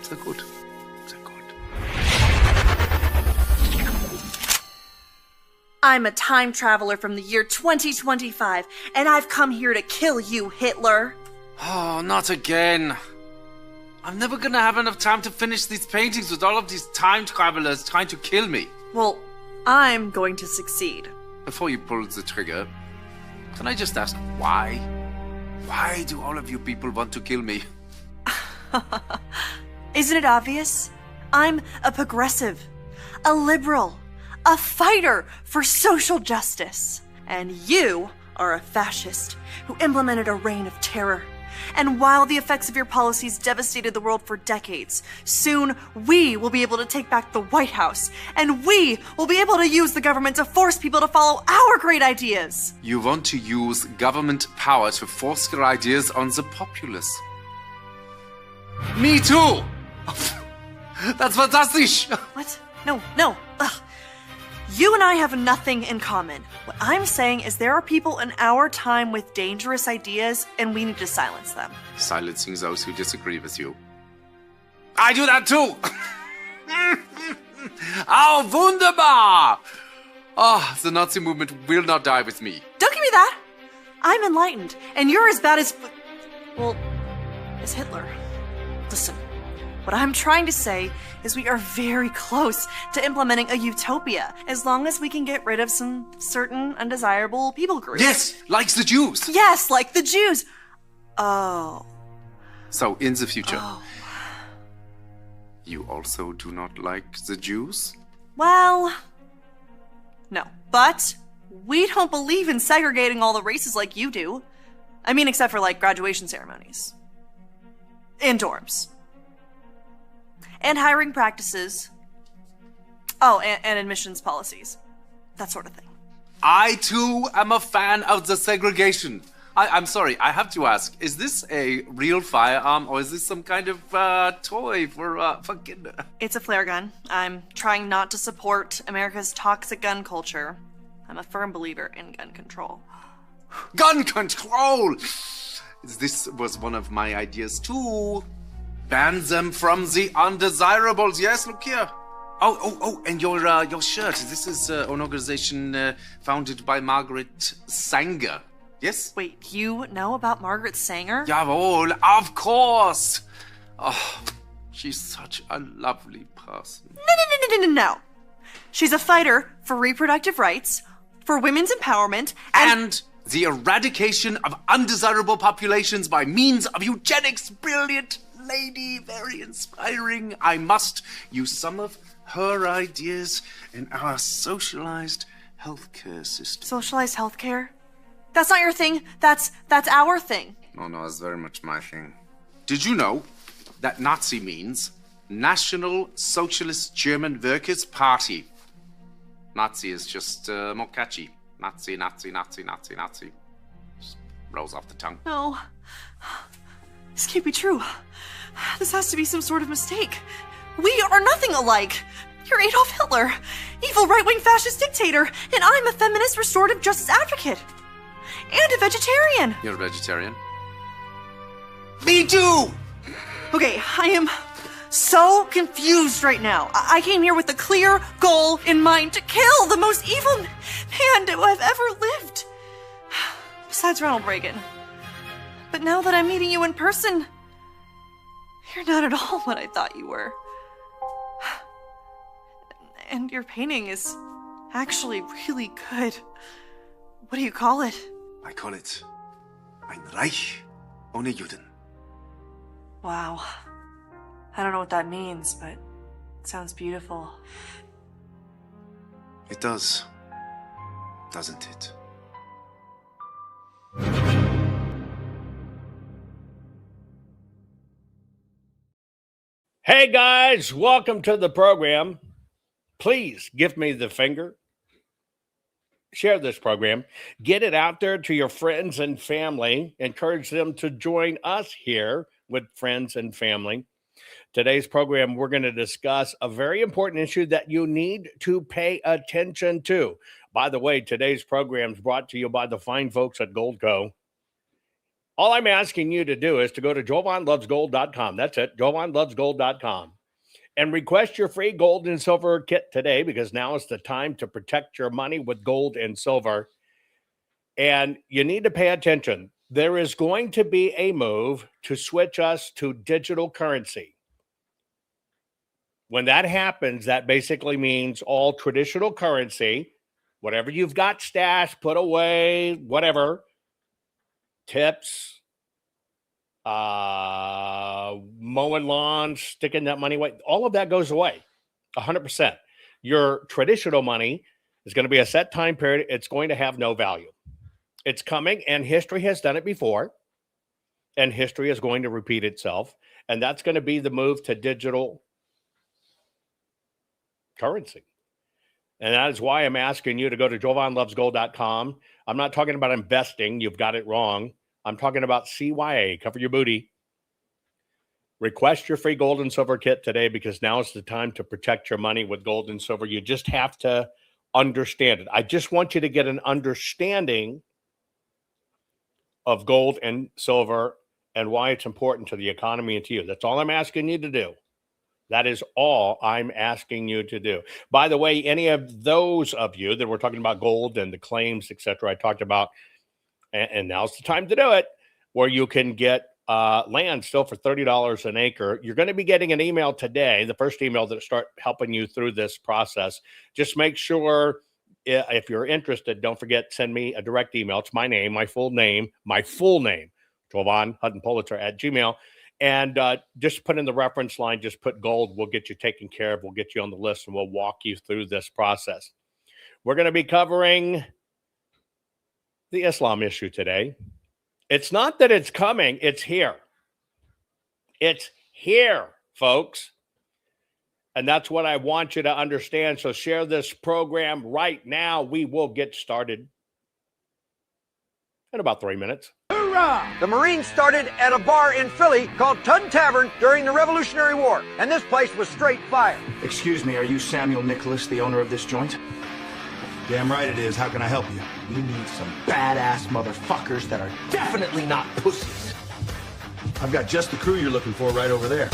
Sehr gut. Sehr gut. I'm a time traveler from the year 2025, and I've come here to kill you, Hitler. Oh, not again. I'm never gonna have enough time to finish these paintings with all of these time travelers trying to kill me. Well, I'm going to succeed. Before you pull the trigger, can I just ask why? Why do all of you people want to kill me? Isn't it obvious? I'm a progressive, a liberal, a fighter for social justice. And you are a fascist who implemented a reign of terror. And while the effects of your policies devastated the world for decades, soon we will be able to take back the White House, and we will be able to use the government to force people to follow our great ideas. You want to use government power to force your ideas on the populace. Me too! That's fantastic! What? No. Ugh. You and I have nothing in common. What I'm saying is there are people in our time with dangerous ideas, and we need to silence them. Silencing those who disagree with you. I do that too! Oh, wunderbar! Oh, the Nazi movement will not die with me. Don't give me that! I'm enlightened, and you're as bad as... well, as Hitler. Listen, what I'm trying to say is we are very close to implementing a utopia, as long as we can get rid of some certain undesirable people groups. Yes, like the Jews. Yes, like the Jews. Oh. So, in the future, Oh. you also do not like the Jews? Well, no. But we don't believe in segregating all the races like you do. I mean, except for, like, graduation ceremonies. In dorms. And hiring practices. Oh, and admissions policies. That sort of thing. I, too, am a fan of the segregation. I'm sorry, I have to ask, is this a real firearm, or is this some kind of toy for kids? It's a flare gun. I'm trying not to support America's toxic gun culture. I'm a firm believer in gun control. Gun control! This was one of my ideas, too. Ban them from the undesirables. Yes, look here. Oh, and your shirt. This is an organization founded by Margaret Sanger. Yes? Wait, you know about Margaret Sanger? Jawohl, of course. Oh, she's such a lovely person. No. She's a fighter for reproductive rights, for women's empowerment, And the eradication of undesirable populations by means of eugenics. Brilliant lady, very inspiring. I must use some of her ideas in our socialized healthcare system. Socialized healthcare? That's not your thing. That's our thing. No, it's very much my thing. Did you know that Nazi means National Socialist German Workers' Party? Nazi is just more catchy. Nazi. Just rolls off the tongue. No. This can't be true. This has to be some sort of mistake. We are nothing alike. You're Adolf Hitler, evil right-wing fascist dictator, and I'm a feminist restorative justice advocate. And a vegetarian. You're a vegetarian? Me too! Okay, I am so confused right now. I came here with a clear goal in mind to kill the most evil man who I've ever lived. Besides Ronald Reagan. But now that I'm meeting you in person, you're not at all what I thought you were. And your painting is actually really good. What do you call it? I call it Ein Reich ohne Juden. Wow. I don't know what that means, but it sounds beautiful. It does, doesn't it? Hey guys, welcome to the program. Please give me the finger. Share this program. Get it out there to your friends and family. Encourage them to join us here with friends and family. Today's program, we're going to discuss a very important issue that you need to pay attention to. By the way, today's program is brought to you by the fine folks at Goldco. All I'm asking you to do is to go to jovanlovesgold.com. That's it, jovanlovesgold.com. And request your free gold and silver kit today, because now is the time to protect your money with gold and silver. And you need to pay attention. There is going to be a move to switch us to digital currency. When that happens, that basically means all traditional currency, whatever you've got stashed, put away, whatever, tips, mowing lawns, sticking that money away, all of that goes away, 100%. Your traditional money is going to be a set time period. It's going to have no value. It's coming, and history has done it before, and history is going to repeat itself, and that's going to be the move to digital currency. And that is why I'm asking you to go to jovanlovesgold.com. I'm not talking about investing. You've got it wrong. I'm talking about CYA, cover your booty. Request your free gold and silver kit today, because now is the time to protect your money with gold and silver. You just have to understand it. I just want you to get an understanding of gold and silver and why it's important to the economy and to you. That's all I'm asking you to do. That is all I'm asking you to do. By the way, any of those of you that were talking about gold and the claims, etc., I talked about, and now's the time to do it, where you can get land still for $30 an acre. You're going to be getting an email today, the first email that start helping you through this process. Just make sure, if you're interested, don't forget, send me a direct email. It's my name, my full name, Jovan, Hutton, Pulitzer @gmail. And just put in the reference line, just put gold. We'll get you taken care of. We'll get you on the list, and we'll walk you through this process. We're going to be covering the Islam issue today. It's not that it's coming. It's here. It's here, folks. And that's what I want you to understand. So share this program right now. We will get started in about 3 minutes. Hoorah! The Marines started at a bar in Philly called Hutton Tavern during the Revolutionary War, and this place was straight fire. Excuse me, are you Samuel Nicholas, the owner of this joint? Damn right it is. How can I help you? We need some badass motherfuckers that are definitely not pussies. I've got just the crew you're looking for right over there.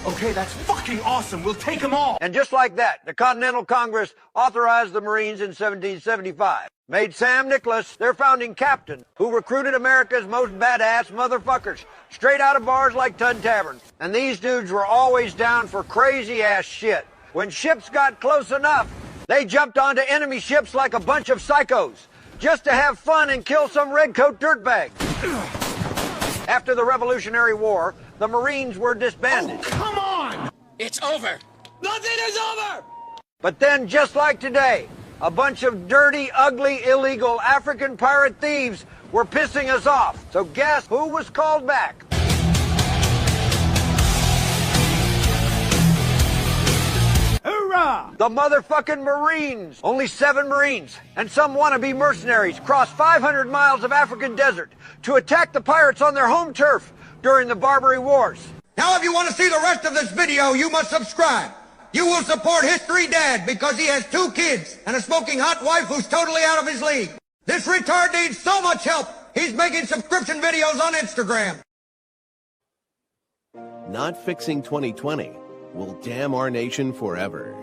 Okay, that's fucking awesome. We'll take them all. And just like that, the Continental Congress authorized the Marines in 1775. Made Sam Nicholas their founding captain, who recruited America's most badass motherfuckers, straight out of bars like Hutton Tavern. And these dudes were always down for crazy-ass shit. When ships got close enough, they jumped onto enemy ships like a bunch of psychos, just to have fun and kill some redcoat dirtbag. After the Revolutionary War, the Marines were disbanded. Oh, come on! It's over. Nothing is over! But then, just like today, a bunch of dirty, ugly, illegal African pirate thieves were pissing us off. So guess who was called back? Hoorah! The motherfucking Marines. Only 7 Marines and some wannabe mercenaries crossed 500 miles of African desert to attack the pirates on their home turf during the Barbary Wars. Now, if you want to see the rest of this video, you must subscribe. You will support History Dad because he has 2 kids and a smoking hot wife who's totally out of his league. This retard needs so much help, he's making subscription videos on Instagram. Not fixing 2020 will damn our nation forever.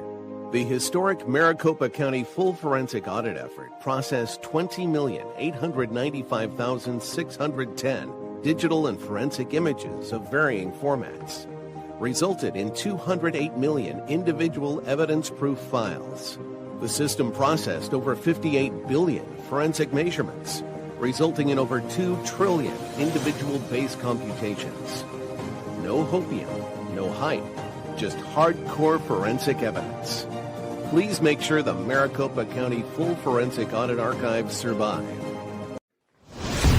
The historic Maricopa County full forensic audit effort processed 20,895,610 digital and forensic images of varying formats, resulted in 208 million individual evidence-proof files. The system processed over 58 billion forensic measurements, resulting in over 2 trillion individual base computations. No hopium, no hype, just hardcore forensic evidence. Please make sure the Maricopa County full forensic audit archives survive.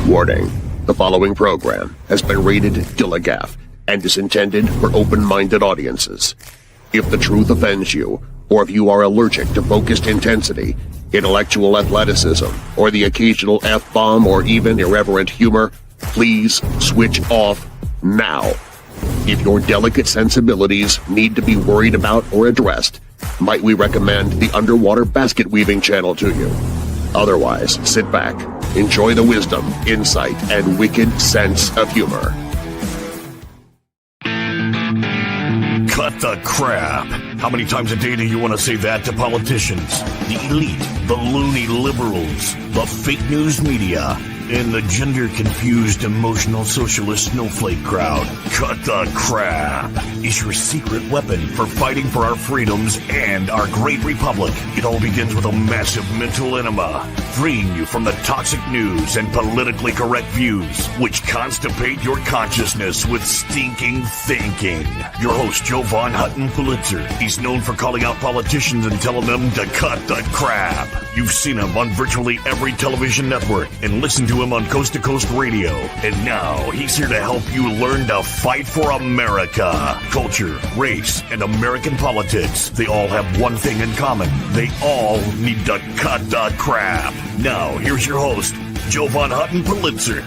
Warning. The following program has been rated Gilligaff and is intended for open-minded audiences. If the truth offends you, or if you are allergic to focused intensity, intellectual athleticism, or the occasional F-bomb or even irreverent humor, please switch off now. If your delicate sensibilities need to be worried about or addressed, might we recommend the Underwater Basket Weaving channel to you? Otherwise, sit back, enjoy the wisdom, insight, and wicked sense of humor. Cut the crap. How many times a day do you want to say that to politicians, the elite, the loony liberals, the fake news media, and the gender-confused, emotional socialist snowflake crowd? Cut the crap is your secret weapon for fighting for our freedoms and our great republic. It all begins with a massive mental enema, freeing you from the toxic news and politically correct views, which constipate your consciousness with stinking thinking. Your host, Jovan Hutton Pulitzer. He's known for calling out politicians and telling them to cut the crap. You've seen him on virtually every television network and listened to him on Coast to Coast Radio. And now he's here to help you learn to fight for America. Culture, race, and American politics. They all have one thing in common. They all need to cut the crap. Now, here's your host, Jovan Hutton Pulitzer.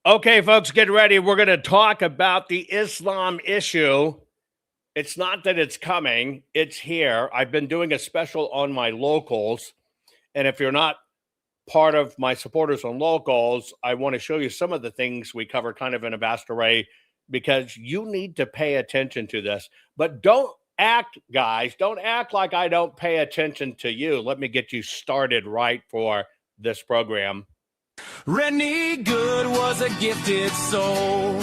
Okay, folks, get ready. We're going to talk about the Islam issue. It's not that it's coming, it's here. I've been doing a special on my locals. And if you're not part of my supporters on locals, I want to show you some of the things we cover kind of in a vast array, because you need to pay attention to this. But don't act, guys, don't act like I don't pay attention to you. Let me get you started right for this program. Rennie Good was a gifted soul,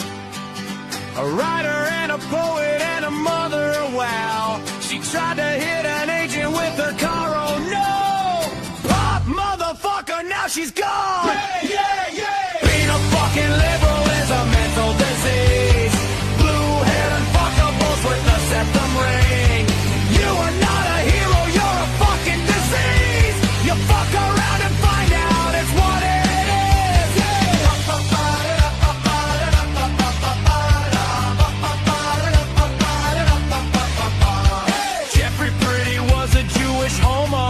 a writer and a poet and a mother, wow. She tried to hit an agent with her car, oh no! Pop, motherfucker, now she's gone! Yeah, yeah, yeah! Being a fucking liberal is a mental disease. Blue-haired unfuckables with the septum ring. You are not a hero, you're a fucking disease! You fuck around and find out it's what it is! Homo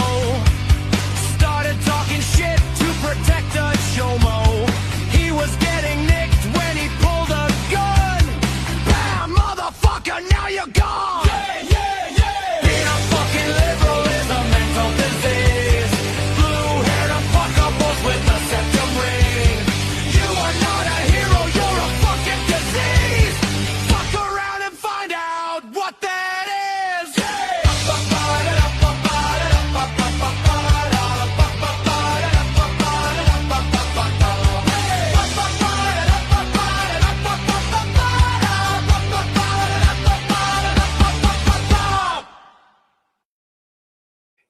started talking shit to protect a chomo. He was getting nicked when he pulled a gun. Bam, motherfucker, now you're gone. Yeah, yeah, yeah. Being a fucking liberal is a mental disease. Blue-haired unfuckables with a septum ring. You are not a hero, you're a fucking disease. Fuck around and find out what that is. Yeah.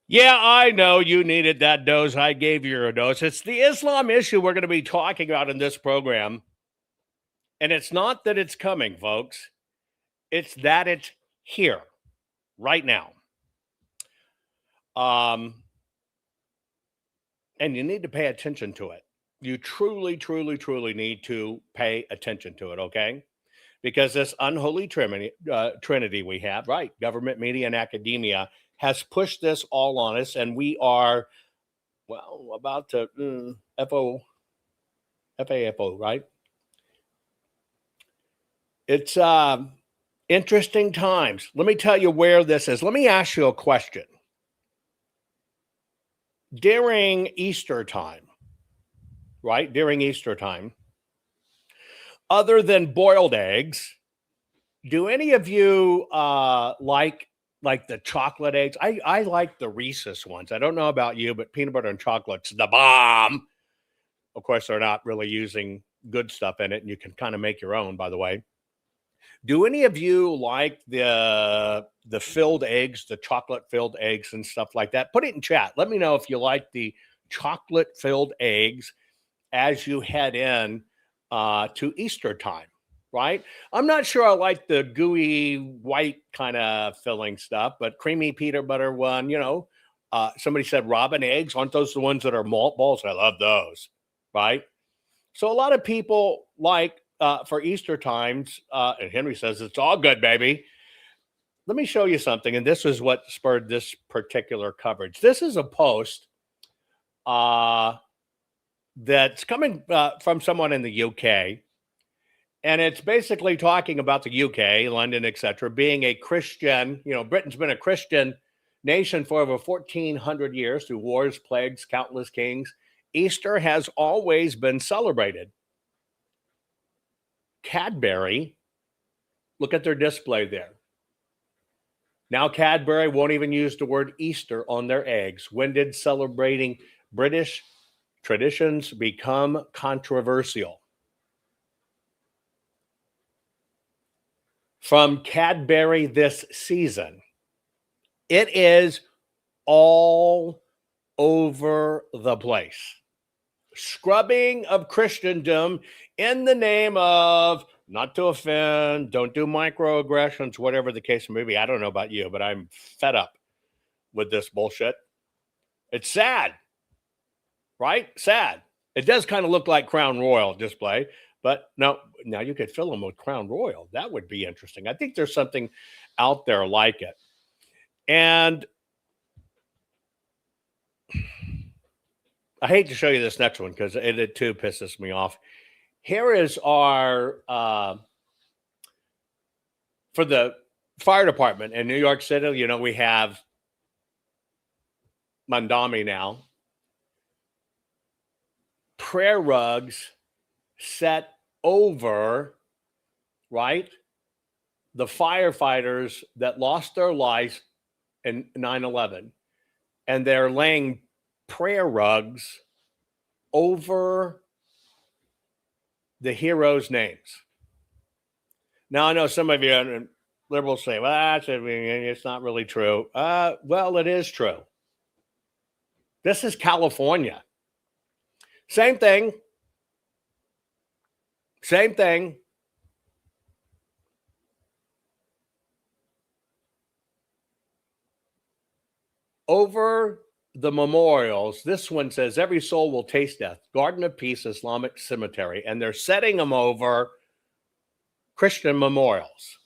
Yeah, I know you needed that dose. I gave you a dose. It's the Islam issue we're going to be talking about in this program. And it's not that it's coming, folks. It's that it's here right now. And you need to pay attention to it. You truly, truly, truly need to pay attention to it, okay? Because this unholy trinity we have, right, government, media, and academia, has pushed this all on us, and we are, well, about to FAFO, right? It's interesting times. Let me tell you where this is. Let me ask you a question. During Easter time, right? During Easter time, other than boiled eggs, do any of you like the chocolate eggs? I like the Reese's ones. I don't know about you, but peanut butter and chocolate's the bomb. Of course, they're not really using good stuff in it, and you can kind of make your own, by the way. Do any of you like the filled eggs, the chocolate-filled eggs and stuff like that? Put it in chat. Let me know if you like the chocolate-filled eggs as you head in to Easter time, right? I'm not sure I like the gooey white kind of filling stuff, but creamy peanut butter one, you know. Somebody said robin eggs. Aren't those the ones that are malt balls? I love those, right? So a lot of people like for Easter times, and Henry says it's all good, baby. Let me show you something, and this is what spurred this particular coverage. This is a post that's coming from someone in the UK, and it's basically talking about the UK, London, etc., being a Christian. You know, Britain's been a Christian nation for over 1,400 years through wars, plagues, countless kings. Easter has always been celebrated. Cadbury, look at their display there. Now Cadbury won't even use the word Easter on their eggs. When did celebrating British traditions become controversial? From Cadbury this season, it is all over the place. Scrubbing of Christendom in the name of not to offend, don't do microaggressions, whatever the case may be. I don't know about you, but I'm fed up with this bullshit. It's sad, right? Sad. It does kind of look like Crown Royal display, but no, now you could fill them with Crown Royal. That would be interesting. I think there's something out there like it. And I hate to show you this next one because it too pisses me off. Here is our, for the fire department in New York City, you know, we have Mandami now. Prayer rugs set over, right, the firefighters that lost their lives in 9/11. And they're laying prayer rugs over the heroes' names. Now, I know some of you liberals say, well, it's not really true. Well, it is true. This is California. Same thing. Same thing. Over the memorials, this one says, every soul will taste death. Garden of Peace Islamic Cemetery. And they're setting them over Christian memorials.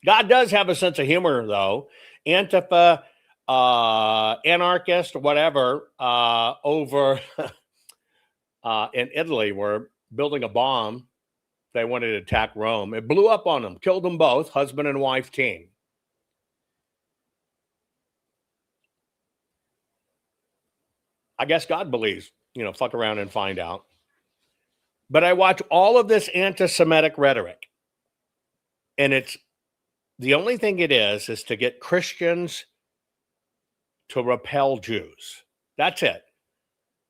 God does have a sense of humor, though. Antifa, anarchist, whatever, over in Italy were building a bomb. They wanted to attack Rome. It blew up on them, killed them both, husband and wife team. I guess God believes, you know, fuck around and find out. But I watch all of this anti-Semitic rhetoric. And it's the only thing it is to get Christians to repel Jews. That's it.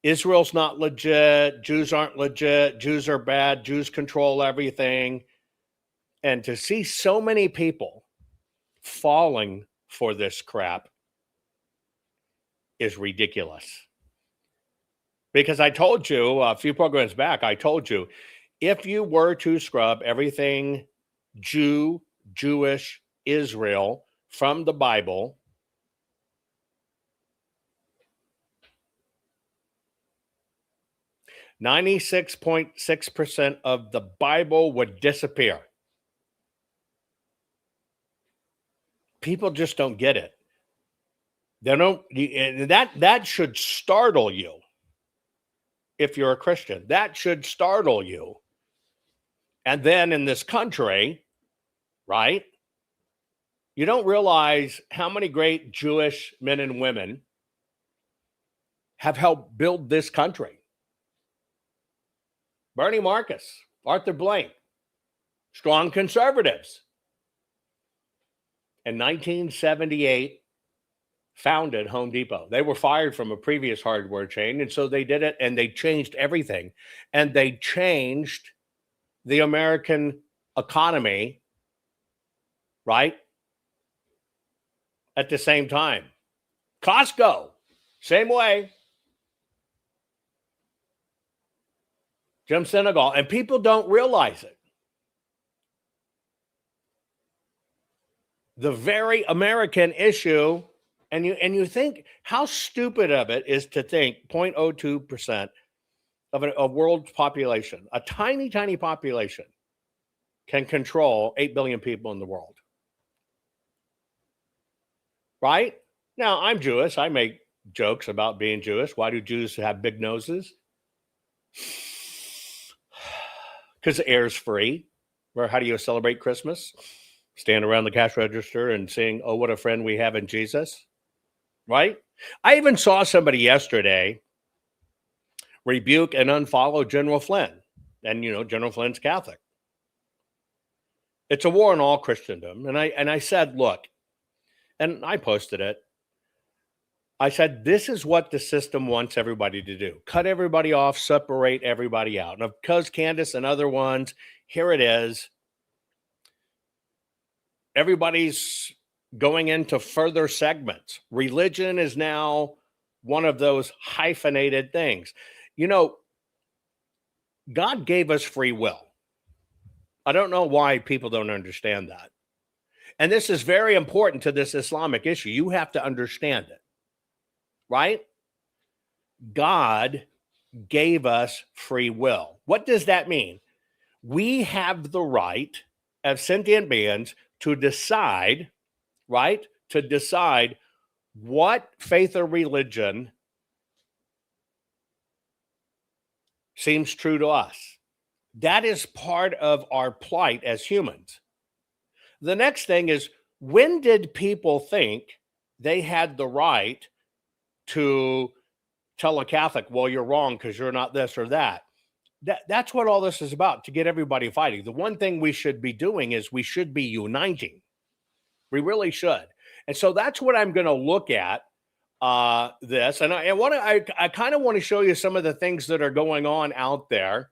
Israel's not legit. Jews aren't legit. Jews are bad. Jews control everything. And to see so many people falling for this crap is ridiculous. Because I told you a few programs back, I told you, if you were to scrub everything Jew, Jewish, Israel from the Bible, ,6% of the Bible would disappear. People just don't get it. They don't. That should startle you. If you're a Christian, that should startle you. And then in this country, right, you don't realize how many great Jewish men and women have helped build this country. Bernie Marcus, Arthur Blank, strong conservatives. In 1978, founded Home Depot. They were fired from a previous hardware chain, and so they did it, and they changed everything. And they changed the American economy, right, at the same time. Costco, same way. Jim Senegal, and people don't realize it. The very American issue. And you think how stupid of it is to think 0.02% of a world population, a tiny, tiny population, can control 8 billion people in the world. Right? Now, I'm Jewish. I make jokes about being Jewish. Why do Jews have big noses? Because the air's free. Or how do you celebrate Christmas? Stand around the cash register and sing, "Oh, what a friend we have in Jesus." Right? I even saw somebody yesterday rebuke and unfollow General Flynn. And, General Flynn's Catholic. It's a war on all Christendom. And I said, look, and I posted it. I said, this is what the system wants everybody to do. Cut everybody off, separate everybody out. And because Candace and other ones, here it is. Everybody's going into further segments. Religion is now one of those hyphenated things. God gave us free will. I don't know why people don't understand that. And this is very important to this Islamic issue. You have to understand it, right? God gave us free will. What does that mean? We have the right as sentient beings to decide, right? To decide what faith or religion seems true to us. That is part of our plight as humans. The next thing is, when did people think they had the right to tell a Catholic, well, you're wrong because you're not this or that? That's what all this is about, to get everybody fighting. The one thing we should be doing is we should be uniting. We really should. And so that's what I'm going to look at this. And I kind of want to show you some of the things that are going on out there.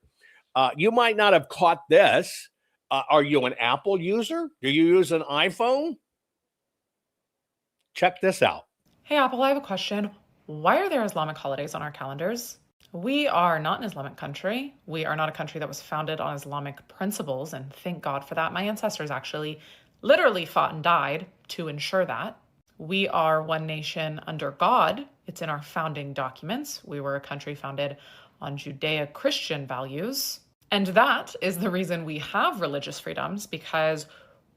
You might not have caught this. Are you an Apple user? Do you use an iPhone? Check this out. Hey, Apple, I have a question. Why are there Islamic holidays on our calendars? We are not an Islamic country. We are not a country that was founded on Islamic principles, and thank God for that. My ancestors actually literally fought and died to ensure that. We are one nation under God. It's in our founding documents. We were a country founded on Judeo-Christian values. And that is the reason we have religious freedoms, because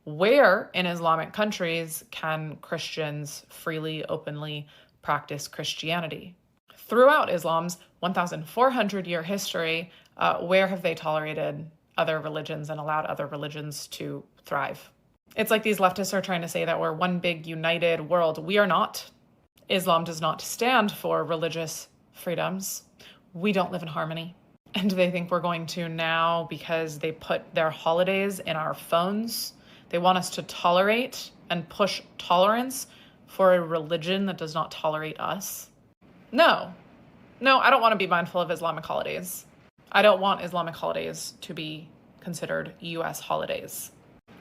where in Islamic countries can Christians freely, openly practice Christianity? Throughout Islam's 1,400-year history, where have they tolerated other religions and allowed other religions to thrive? It's like these leftists are trying to say that we're one big united world. We are not. Islam does not stand for religious freedoms. We don't live in harmony. And they think we're going to now, because they put their holidays in our phones, they want us to tolerate and push tolerance for a religion that does not tolerate us. No, I don't want to be mindful of Islamic holidays. I don't want Islamic holidays to be considered US holidays.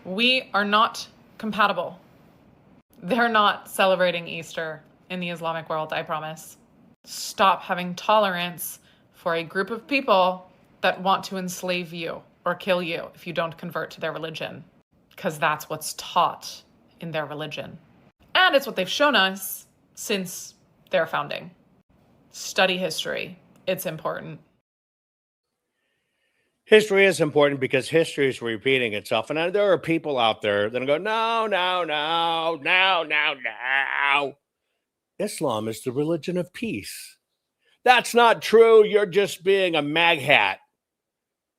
We are not compatible. They're not celebrating Easter in the Islamic world, I promise. Stop having tolerance for a group of people that want to enslave you or kill you if you don't convert to their religion, because that's what's taught in their religion. And it's what they've shown us since their founding. Study history. It's important. History is important because history is repeating itself. And there are people out there that go, no. Islam is the religion of peace. That's not true. You're just being a mag hat.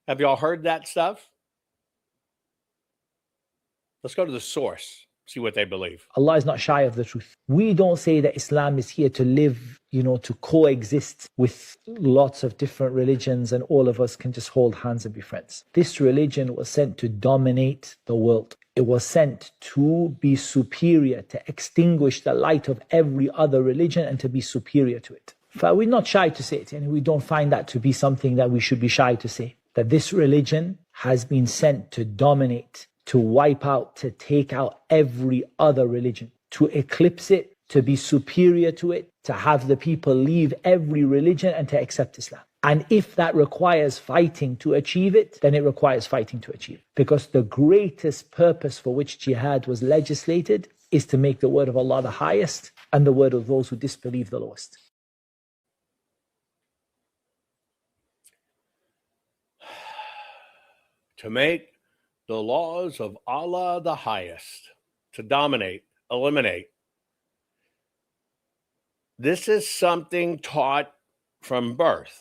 Have y'all heard that stuff? Let's go to the source, see what they believe. Allah is not shy of the truth. We don't say that Islam is here to live, to coexist with lots of different religions and all of us can just hold hands and be friends. This religion was sent to dominate the world. It was sent to be superior, to extinguish the light of every other religion and to be superior to it. We're not shy to say it, and we don't find that to be something that we should be shy to say. That this religion has been sent to dominate, to wipe out, to take out every other religion, to eclipse it, to be superior to it, to have the people leave every religion and to accept Islam. And if that requires fighting to achieve it, then it requires fighting to achieve it. Because the greatest purpose for which jihad was legislated is to make the word of Allah the highest and the word of those who disbelieve the lowest. to make the laws of Allah the highest, to dominate, eliminate. This is something taught from birth.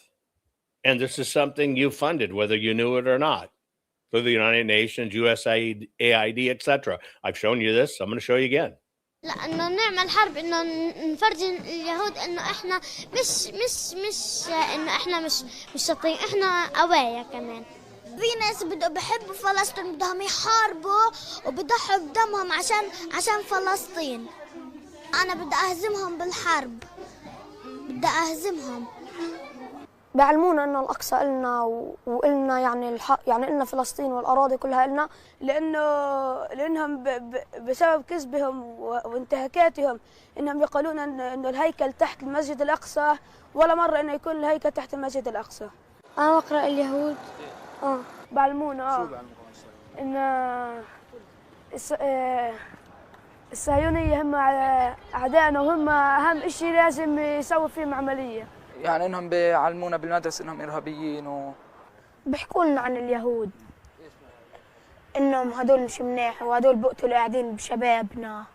And this is something you funded, whether you knew it or not, through the United Nations, USAID, etc. I've shown you this. I'm going to show you again. لأنه نعمل حرب إنه نفرجي اليهود إنه إحنا مش إنه إحنا مش شاطرين، إحنا قوايا كمان. في ناس بحبوا فلسطين بدهم يحاربوا وبضحوا بدمهم عشان فلسطين. أنا بدي أهزمهم بالحرب، بدي أهزمهم. بيعلمونا إنه الأقصى إلنا وإلنا يعني يعني إلنا فلسطين والأراضي كلها إلنا، لأنهم بسبب كذبهم وانتهاكاتهم إنهم يقولون إنه الهيكل تحت المسجد الأقصى، ولا مرة إنه يكون الهيكل تحت المسجد الأقصى. أنا بقرأ اليهود. بعلمونا إن الصهيونية هم أعدائنا وهم أهم شيء لازم يسوي فيهم عملية. يعني انهم بيعلمونا بالمدرسه انهم ارهابيين بيحكوا لنا عن اليهود انهم هدول مش منيح وهدول بقتلوا قاعدين بشبابنا.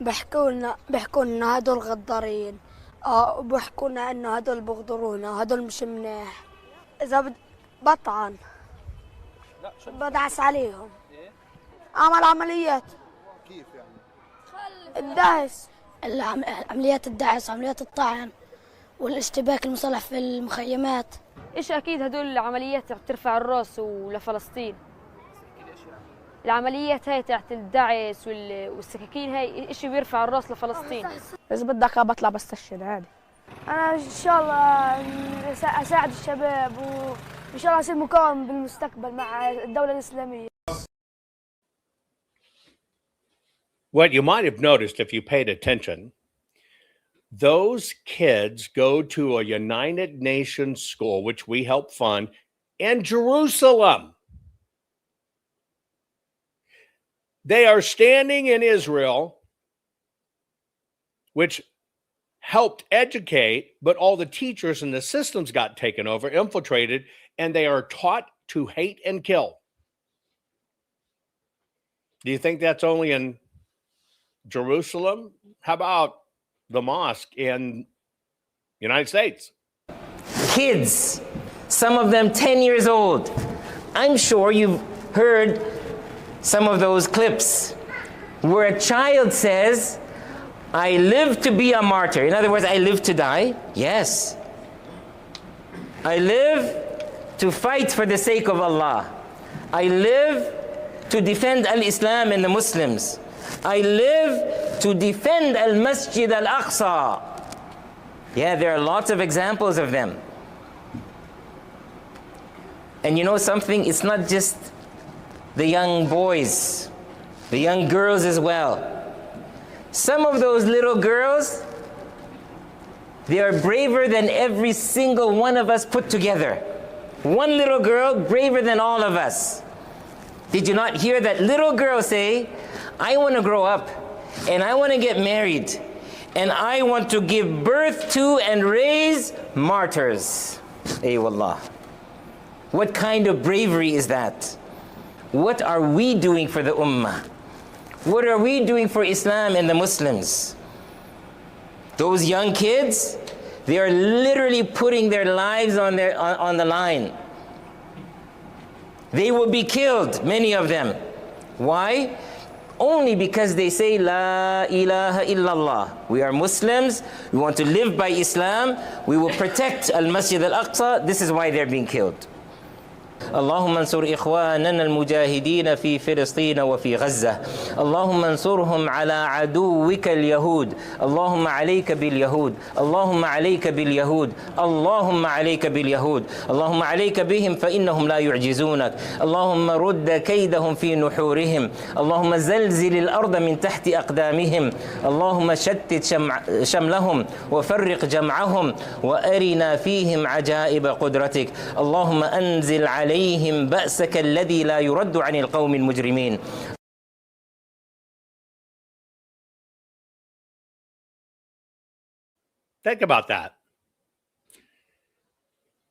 بيحكوا لنا هدول غدارين، وبيحكوا لنا انه هدول بغدرونا، هدول مش منيح. اذا بطعن بدعس عليهم. عمل عمليات. كيف يعني؟ الدعس، عمليات الدعس، عمليات الطعن والاشتباك المصالح في المخيمات. ايش اكيد هدول العمليات ترفع الراس ولفلسطين. العمليات هاي تحت الدعس والسكاكين هاي اشي بيرفع الراس لفلسطين. اذا بدك بطلع بستشهد عادي. انا ان شاء الله اساعد الشباب وان شاء الله اصير مقاوم بالمستقبل مع الدولة الإسلامية. What you might have noticed if you paid attention, those kids go to a United Nations school, which we help fund, in Jerusalem. They are standing in Israel, which helped educate, but all the teachers and the systems got taken over, infiltrated, and they are taught to hate and kill. Do you think that's only in Jerusalem? How about the mosque in the United States? Kids, some of them 10 years old. I'm sure you've heard some of those clips where a child says, I live to be a martyr. In other words, I live to die. Yes. I live to fight for the sake of Allah. I live to defend al-Islam and the Muslims. I live to defend al-Masjid al-Aqsa. Yeah, there are lots of examples of them. And you know something? It's not just the young boys, the young girls as well. Some of those little girls, they are braver than every single one of us put together. One little girl braver than all of us. Did you not hear that little girl say, I want to grow up and I want to get married and I want to give birth to and raise martyrs. Ay wallah. What kind of bravery is that? What are we doing for the ummah? What are we doing for Islam and the Muslims? Those young kids, they are literally putting their lives on the line. They will be killed, many of them. Why? Only because they say, La ilaha illallah. We are Muslims, we want to live by Islam, we will protect al-Masjid al-Aqsa. This is why they're being killed. اللهم انصر إخواننا المجاهدين في فلسطين وفي غزة. اللهم انصرهم على عدوك اليهود. اللهم عليك باليهود. اللهم عليك باليهود. اللهم عليك باليهود. اللهم عليك بهم فإنهم لا يعجزونك. اللهم رد كيدهم في نحورهم. اللهم زلزل الأرض من تحت أقدامهم. اللهم شتت شملهم وفرق جمعهم وأرنا فيهم عجائب قدرتك. اللهم أنزل عليهم بأسك الذي لا يرد عن القوم المجرمين. Think about that.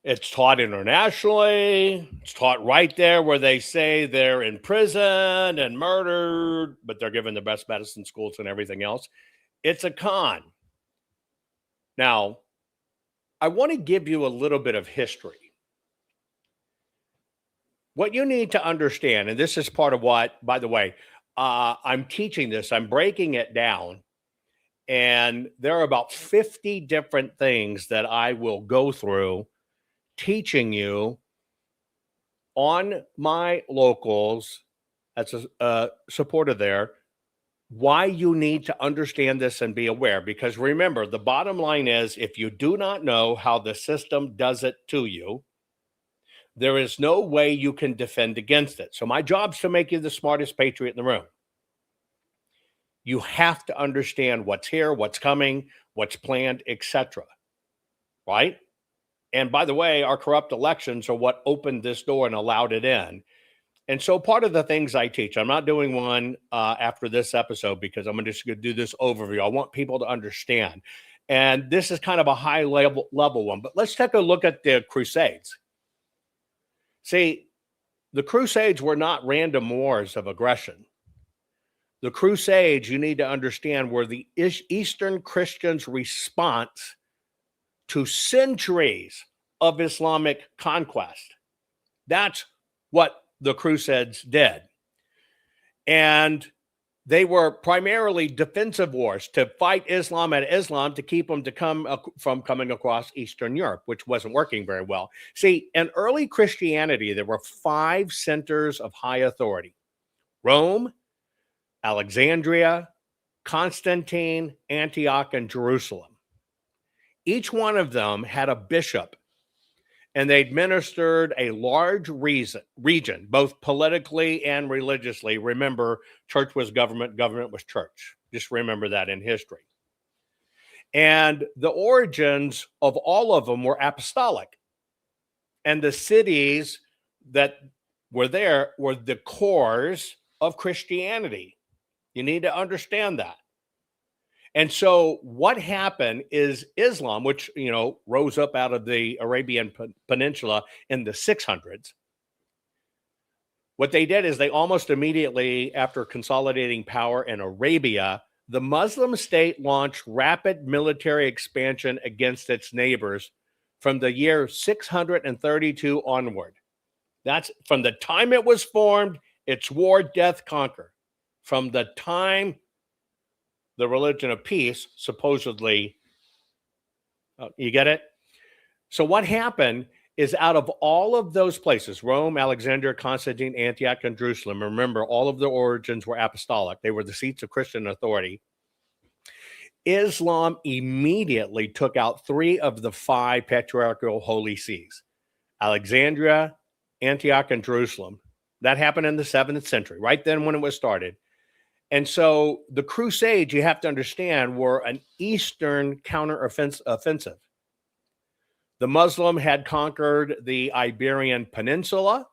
It's taught internationally. It's taught right there where they say they're in prison and murdered, but they're given the best medicine schools and everything else. It's a con. Now, I want to give you a little bit of history. What you need to understand, and this is part of what, by the way, I'm teaching this, I'm breaking it down, and there are about 50 different things that I will go through teaching you on my locals as a supporter there, why you need to understand this and be aware. Because remember, the bottom line is, if you do not know how the system does it to you, there is no way you can defend against it. So my job is to make you the smartest patriot in the room. You have to understand what's here, what's coming, what's planned, etc. Right? And by the way, our corrupt elections are what opened this door and allowed it in. And so part of the things I teach, I'm not doing one after this episode because I'm just going to do this overview. I want people to understand. And this is kind of a high level one. But let's take a look at the Crusades. See, the Crusades were not random wars of aggression. The Crusades, you need to understand, were the Eastern Christians' response to centuries of Islamic conquest. That's what the Crusades did. And they were primarily defensive wars to fight Islam at Islam, to keep them from coming across Eastern Europe, which wasn't working very well. See, in early Christianity, there were 5 centers of high authority: Rome, Alexandria, Constantine, Antioch, and Jerusalem. Each one of them had a bishop, and they administered a large region, both politically and religiously. Remember, church was government, government was church. Just remember that in history. And the origins of all of them were apostolic. And the cities that were there were the cores of Christianity. You need to understand that. And so what happened is Islam, which, rose up out of the Arabian Peninsula in the 600s, what they did is they almost immediately, after consolidating power in Arabia, the Muslim state launched rapid military expansion against its neighbors from the year 632 onward. That's from the time it was formed, it's war, death, conquer. From the time the religion of peace, supposedly, you get it? So what happened is, out of all of those places, Rome, Alexandria, Constantine, Antioch, and Jerusalem, remember, all of the origins were apostolic. They were the seats of Christian authority. Islam immediately took out 3 of the 5 patriarchal holy sees: Alexandria, Antioch, and Jerusalem. That happened in the 7th century, right then when it was started. And so the Crusades, you have to understand, were an Eastern counteroffensive. The Muslim had conquered the Iberian Peninsula,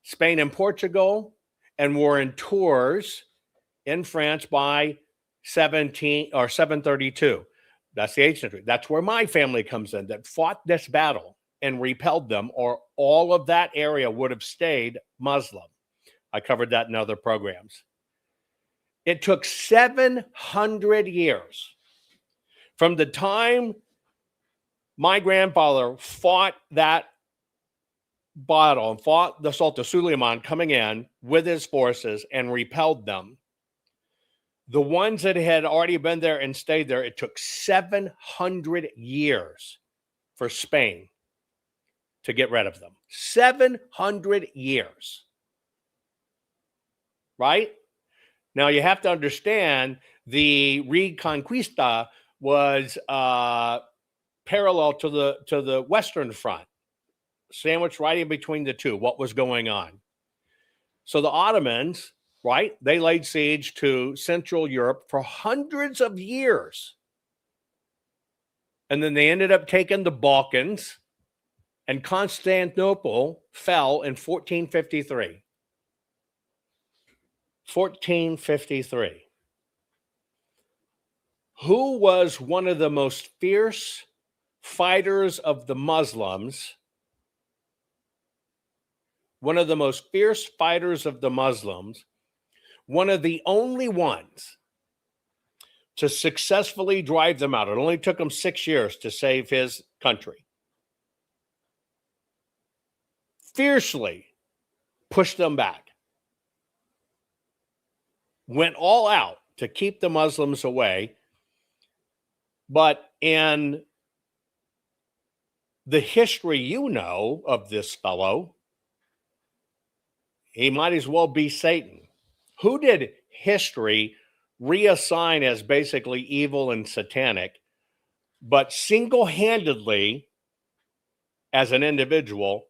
Spain and Portugal, and were in Tours in France by 732. That's the 8th century. That's where my family comes in, that fought this battle and repelled them, or all of that area would have stayed Muslim. I covered that in other programs. It took 700 years from the time my grandfather fought that battle and fought the Sultan Suleiman coming in with his forces and repelled them. The ones that had already been there and stayed there, it took 700 years for Spain to get rid of them. 700 years. Right? Now, you have to understand, the Reconquista was parallel to the Western Front, sandwiched right in between the two, what was going on. So the Ottomans, right, they laid siege to Central Europe for hundreds of years. And then they ended up taking the Balkans, and Constantinople fell in 1453. 1453. Who was one of the most fierce fighters of the Muslims one of the most fierce fighters of the Muslims, one of the only ones to successfully drive them out. It only took him 6 years to save his country. Fiercely pushed them back. Went all out to keep the Muslims away. But in the history you know of this fellow, he might as well be Satan. Who did history reassign as basically evil and satanic, but single-handedly, as an individual,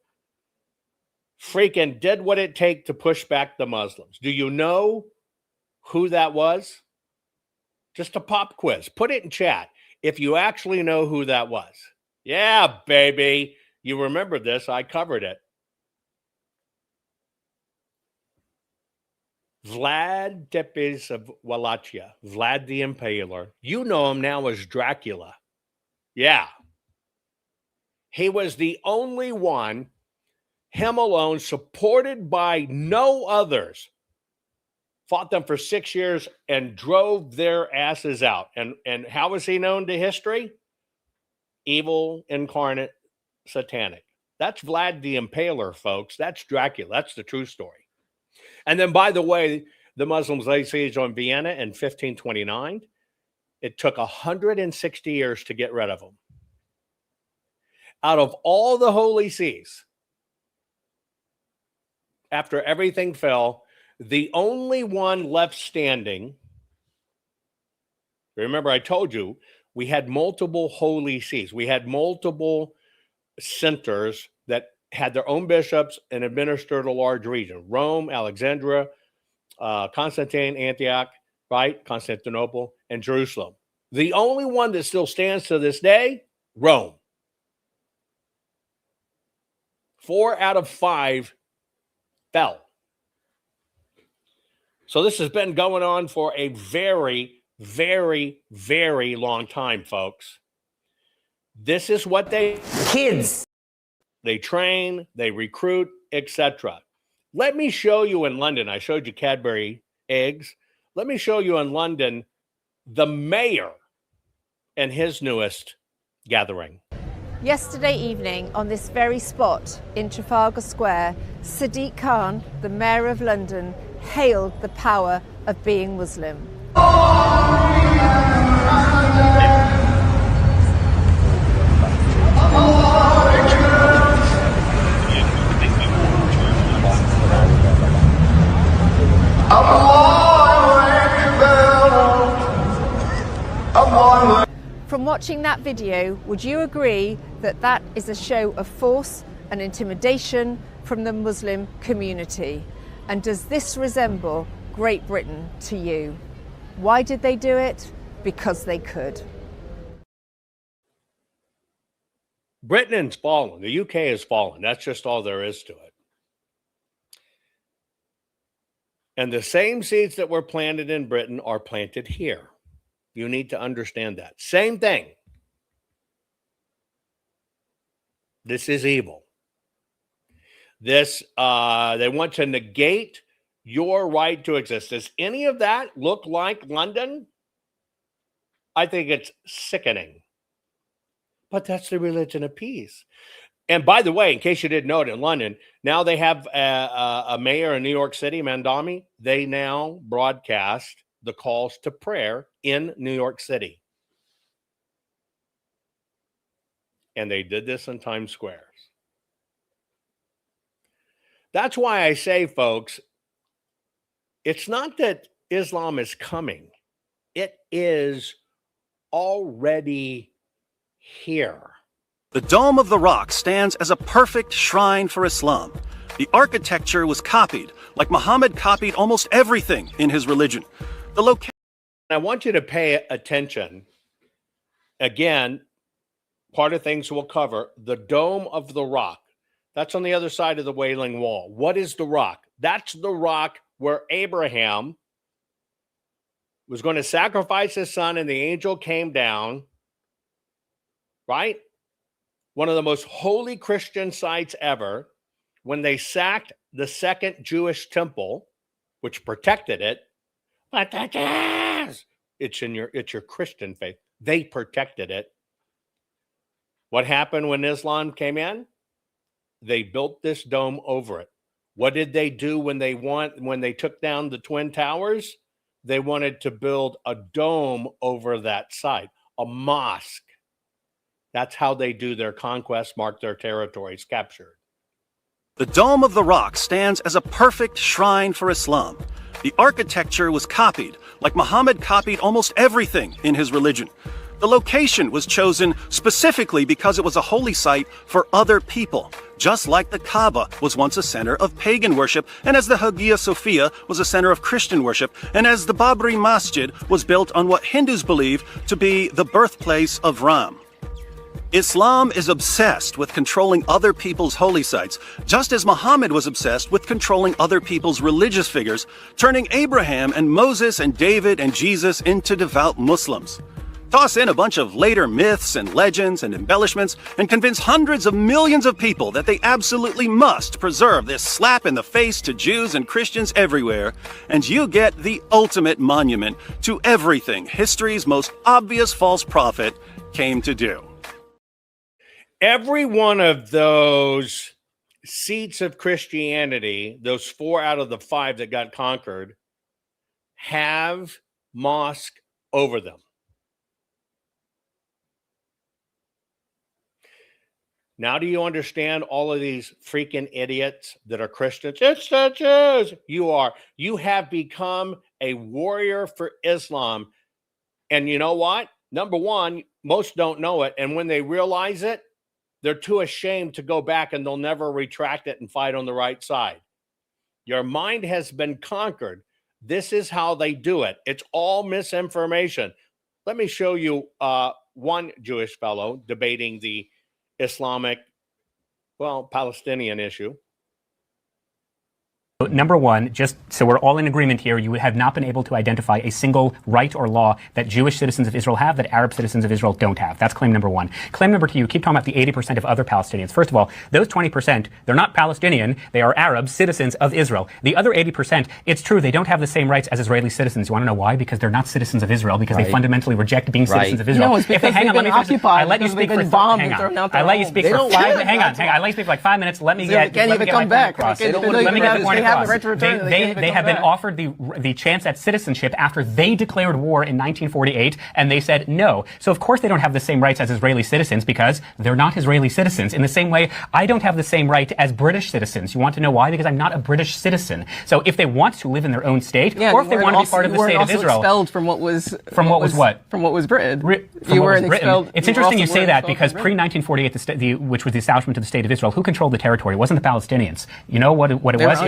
freaking did what it take to push back the Muslims? Do you know who that was? Just a pop quiz. Put it in chat if you actually know who that was. Yeah, baby. You remember this. I covered it. Vlad Tepes of Wallachia, Vlad the Impaler. You know him now as Dracula. Yeah. He was the only one, him alone, supported by no others, fought them for 6 years and drove their asses out. And how was he known to history? Evil, incarnate, satanic. That's Vlad the Impaler, folks. That's Dracula. That's the true story. And then, by the way, the Muslims laid siege on Vienna in 1529. It took 160 years to get rid of them. Out of all the holy sees, after everything fell, the only one left standing, remember I told you, we had multiple holy sees. We had multiple centers that had their own bishops and administered a large region. Rome, Alexandria, Constantine, Antioch, right? Constantinople, and Jerusalem. The only one that still stands to this day, Rome. 4 out of 5 fell. So this has been going on for a very, very, very long time, folks. This is what they... Kids. They train, they recruit, etc. Let me show you in London. I showed you Cadbury eggs. Let me show you in London the mayor and his newest gathering. Yesterday evening, on this very spot in Trafalgar Square, Sadiq Khan, the mayor of London, hailed the power of being Muslim. From watching that video, would you agree that that is a show of force and intimidation from the Muslim community? And does this resemble Great Britain to you? Why did they do it? Because they could. Britain's fallen. The UK has fallen. That's just all there is to it. And the same seeds that were planted in Britain are planted here. You need to understand that. Same thing. This is evil. This, they want to negate your right to exist. Does any of that look like London? I think it's sickening. But that's the religion of peace. And by the way, in case you didn't know it, in London, now they have a mayor in New York City, Mandami. They now broadcast the calls to prayer in New York City. And they did this in Times Square. That's why I say, folks, it's not that Islam is coming. It is already here. The Dome of the Rock stands as a perfect shrine for Islam. The architecture was copied, like Muhammad copied almost everything in his religion. I want you to pay attention. Again, part of things we'll cover, the Dome of the Rock. That's on the other side of the Wailing Wall. What is the rock? That's the rock where Abraham was going to sacrifice his son and the angel came down, right? One of the most holy Christian sites ever, when they sacked the second Jewish temple, which protected it, but it's your Christian faith. They protected it. What happened when Islam came in? They built this dome over it. What did they do when they took down the Twin Towers? They wanted to build a dome over that site, a mosque. That's how they do their conquest, mark their territories captured. The Dome of the Rock stands as a perfect shrine for Islam. The architecture was copied, like Muhammad copied almost everything in his religion. The location was chosen specifically because it was a holy site for other people, just like the Kaaba was once a center of pagan worship, and as the Hagia Sophia was a center of Christian worship, and as the Babri Masjid was built on what Hindus believe to be the birthplace of Ram. Islam is obsessed with controlling other people's holy sites, just as Muhammad was obsessed with controlling other people's religious figures, turning Abraham and Moses and David and Jesus into devout Muslims. Toss in a bunch of later myths and legends and embellishments, and convince hundreds of millions of people that they absolutely must preserve this slap in the face to Jews and Christians everywhere, and you get the ultimate monument to everything history's most obvious false prophet came to do. Every one of those seats of Christianity, those 4 out of the 5 that got conquered, have mosque over them. Now, do you understand all of these freaking idiots that are Christians? It's the Jews. You have become a warrior for Islam. And you know what? Number one, most don't know it. And when they realize it, they're too ashamed to go back, and they'll never retract it and fight on the right side. Your mind has been conquered. This is how they do it. It's all misinformation. Let me show you one Jewish fellow debating the Islamic, Palestinian issue. Number one, just so we're all in agreement here, you have not been able to identify a single right or law that Jewish citizens of Israel have that Arab citizens of Israel don't have. That's claim number one. Claim number two, you keep talking about the 80% of other Palestinians. First of all, those 20%, they're not Palestinian, they are Arab citizens of Israel. The other 80%, it's true, they don't have the same rights as Israeli citizens. You want to know why? Because they're not citizens of Israel, because they fundamentally reject being citizens of Israel. No, it's because hang on, let me finish. I let you speak for I let you speak for 5 minutes. I let you speak for like 5 minutes. Let me get my point across. Let me get the point across. They have been offered the chance at citizenship after they declared war in 1948, and they said no. So of course they don't have the same rights as Israeli citizens because they're not Israeli citizens. In the same way, I don't have the same right as British citizens. You want to know why? Because I'm not a British citizen. So if they want to live in their own state, or if they want to be part of the state of Israel, expelled from what was Britain. You were expelled. It's interesting you say that because pre-1948, which was the establishment of the state of Israel, who controlled the territory? It wasn't the Palestinians. You know what it was?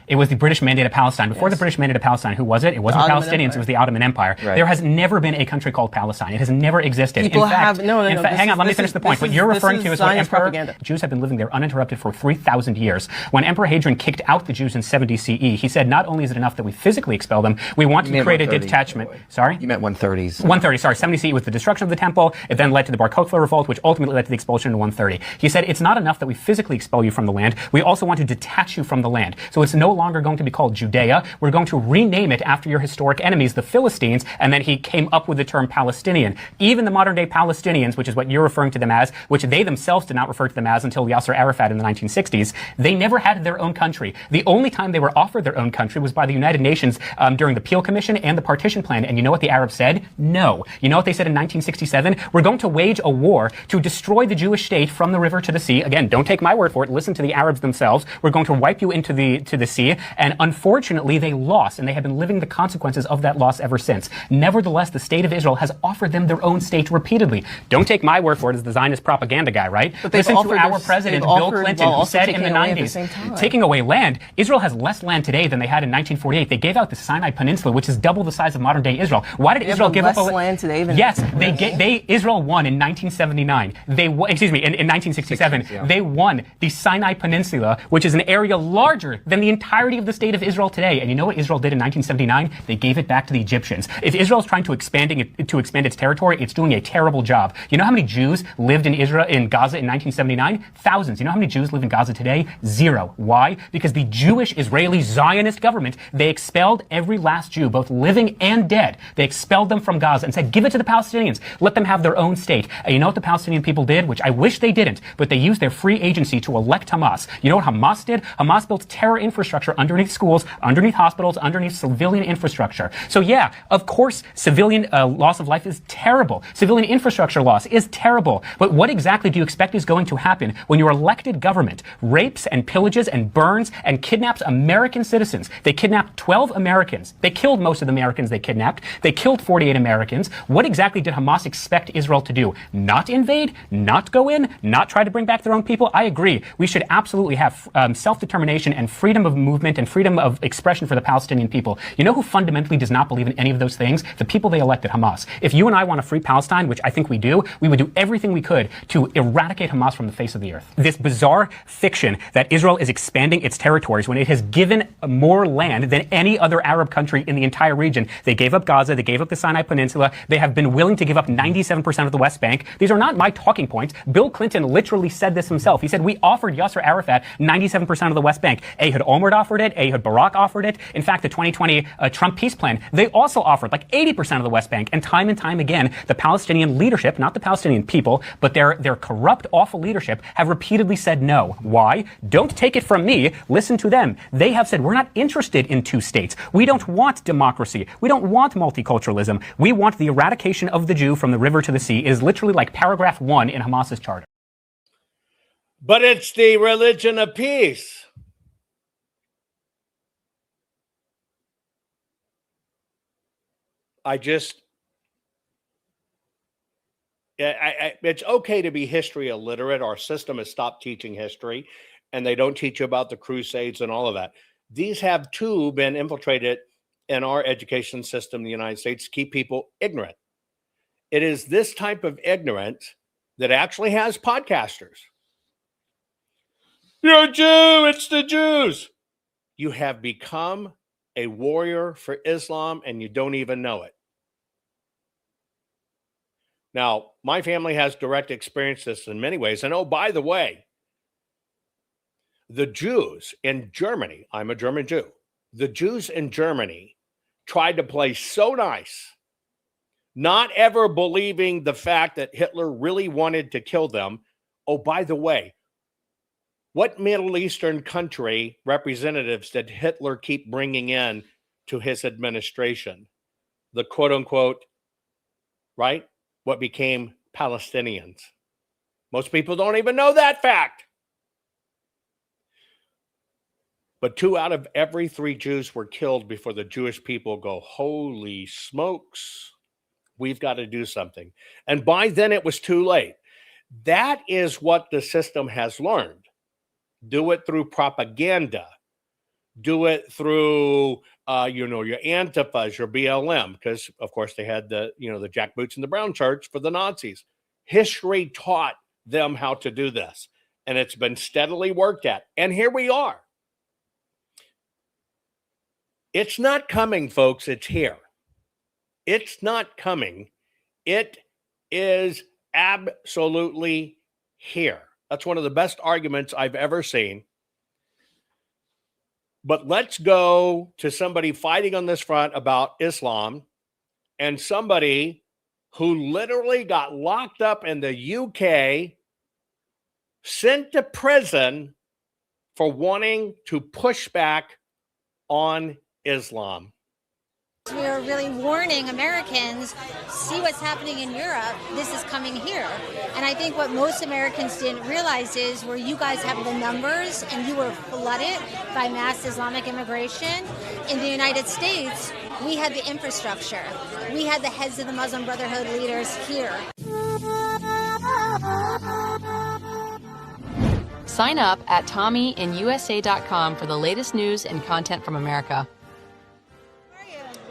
It was the British Mandate of Palestine. Before the British Mandate of Palestine, who was it? It wasn't the Palestinians. It was the Ottoman Empire. Right. There has never been a country called Palestine. It has never existed. Hang on, let me finish the point. What you're referring to is what Emperor Jews have been living there uninterrupted for 3,000 years. When Emperor Hadrian kicked out the Jews in 70 CE, he said, not only is it enough that we physically expel them, we want to create a detachment. Sorry? You meant 130s. 130, sorry. 70 CE was the destruction of the temple. It then led to the Bar Kokhba revolt, which ultimately led to the expulsion in 130. He said, it's not enough that we physically expel you from the land. We also want to detach you from the land. So it's no longer going to be called Judea. We're going to rename it after your historic enemies, the Philistines, and then he came up with the term Palestinian. Even the modern day Palestinians, which is what you're referring to them as, which they themselves did not refer to them as until Yasser Arafat in the 1960s, they never had their own country. The only time they were offered their own country was by the United Nations during the Peel Commission and the Partition Plan. And you know what the Arabs said? No. You know what they said in 1967? We're going to wage a war to destroy the Jewish state from the river to the sea. Again, don't take my word for it. Listen to the Arabs themselves. We're going to wipe you into the sea. And unfortunately, they lost, and they have been living the consequences of that loss ever since. Nevertheless, the state of Israel has offered them their own state repeatedly. Don't take my word for it as the Zionist propaganda guy, right? Listen to our president, Bill Clinton, who said in the 90s, taking away land, Israel has less land today than they had in 1948. They gave out the Sinai Peninsula, which is double the size of modern-day Israel. Why did Israel give up land today? Yes, Israel won in 1979. In 1967, they won the Sinai Peninsula, which is an area larger larger than the entirety of the state of Israel today. And you know what Israel did in 1979? They gave it back to the Egyptians. If Israel is trying to expand its territory, it's doing a terrible job. You know how many Jews lived in Gaza in 1979? Thousands. You know how many Jews live in Gaza today? 0. Why? Because the Jewish Israeli Zionist government, they expelled every last Jew, both living and dead. They expelled them from Gaza and said, give it to the Palestinians. Let them have their own state. And you know what the Palestinian people did? Which I wish they didn't, but they used their free agency to elect Hamas. You know what Hamas did? Hamas built terror infrastructure underneath schools, underneath hospitals, underneath civilian infrastructure. So yeah, of course, civilian loss of life is terrible. Civilian infrastructure loss is terrible. But what exactly do you expect is going to happen when your elected government rapes and pillages and burns and kidnaps American citizens? They kidnapped 12 Americans. They killed most of the Americans they kidnapped. They killed 48 Americans. What exactly did Hamas expect Israel to do? Not invade? Not go in? Not try to bring back their own people? I agree. We should absolutely have self-determination and freedom of movement and freedom of expression for the Palestinian people. You know who fundamentally does not believe in any of those things? The people they elected, Hamas. If you and I want to free Palestine, which I think we do, we would do everything we could to eradicate Hamas from the face of the earth. This bizarre fiction that Israel is expanding its territories when it has given more land than any other Arab country in the entire region. They gave up Gaza. They gave up the Sinai Peninsula. They have been willing to give up 97% of the West Bank. These are not my talking points. Bill Clinton literally said this himself. He said, we offered Yasser Arafat 97% of the West Bank. Ehud Olmert offered it. Ehud Barak offered it. In fact, the 2020 Trump peace plan, they also offered like 80% of the West Bank. And time again, the Palestinian leadership, not the Palestinian people, but their corrupt, awful leadership have repeatedly said no. Why? Don't take it from me. Listen to them. They have said, we're not interested in two states. We don't want democracy. We don't want multiculturalism. We want the eradication of the Jew from the river to the sea. It is literally like paragraph 1 in Hamas's charter. But it's the religion of peace. It's okay to be history illiterate. Our system has stopped teaching history, and they don't teach you about the Crusades and all of that. These have too been infiltrated in our education system in the United States to keep people ignorant. It is this type of ignorance that actually has podcasters. You're a Jew, it's the Jews. You have become a warrior for Islam and you don't even know it. Now, my family has direct experience this in many ways. And oh, by the way, the Jews in Germany, I'm a German Jew, the Jews in Germany tried to play so nice, not ever believing the fact that Hitler really wanted to kill them. Oh, by the way, what Middle Eastern country representatives did Hitler keep bringing in to his administration? The quote unquote, right? What became Palestinians. Most people don't even know that fact. But 2 out of every 3 Jews were killed before the Jewish people go, holy smokes, we've got to do something. And by then it was too late. That is what the system has learned. Do it through propaganda. Do it through, your Antifas, your BLM, because of course they had the jackboots and the brown shirts for the Nazis. History taught them how to do this, and it's been steadily worked at. And here we are. It's not coming, folks. It's here. It's not coming. It is absolutely here. That's one of the best arguments I've ever seen. But let's go to somebody fighting on this front about Islam and somebody who literally got locked up in the UK, sent to prison for wanting to push back on Islam. We are really warning Americans, see what's happening in Europe, this is coming here. And I think what most Americans didn't realize is where you guys have the numbers and you were flooded by mass Islamic immigration. In the United States, we had the infrastructure. We had the heads of the Muslim Brotherhood leaders here. Sign up at TommyInUSA.com for the latest news and content from America.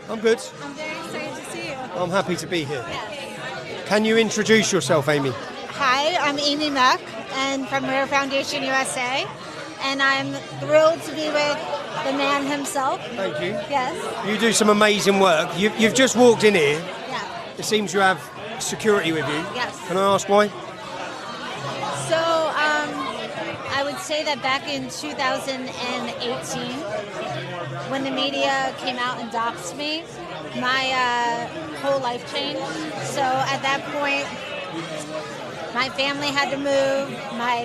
I'm good. I'm very excited to see you. I'm happy to be here. Can you introduce yourself, Amy? Hi, I'm Amy Mek, and from Rare Foundation USA. and I'm thrilled to be with the man himself. Thank you. Yes. You do some amazing work. You've just walked in here. Yeah. It seems you have security with you. Yes. Can I ask why? So I would say that back in 2018, when the media came out and doxed me, my whole life changed. So at that point, my family had to move.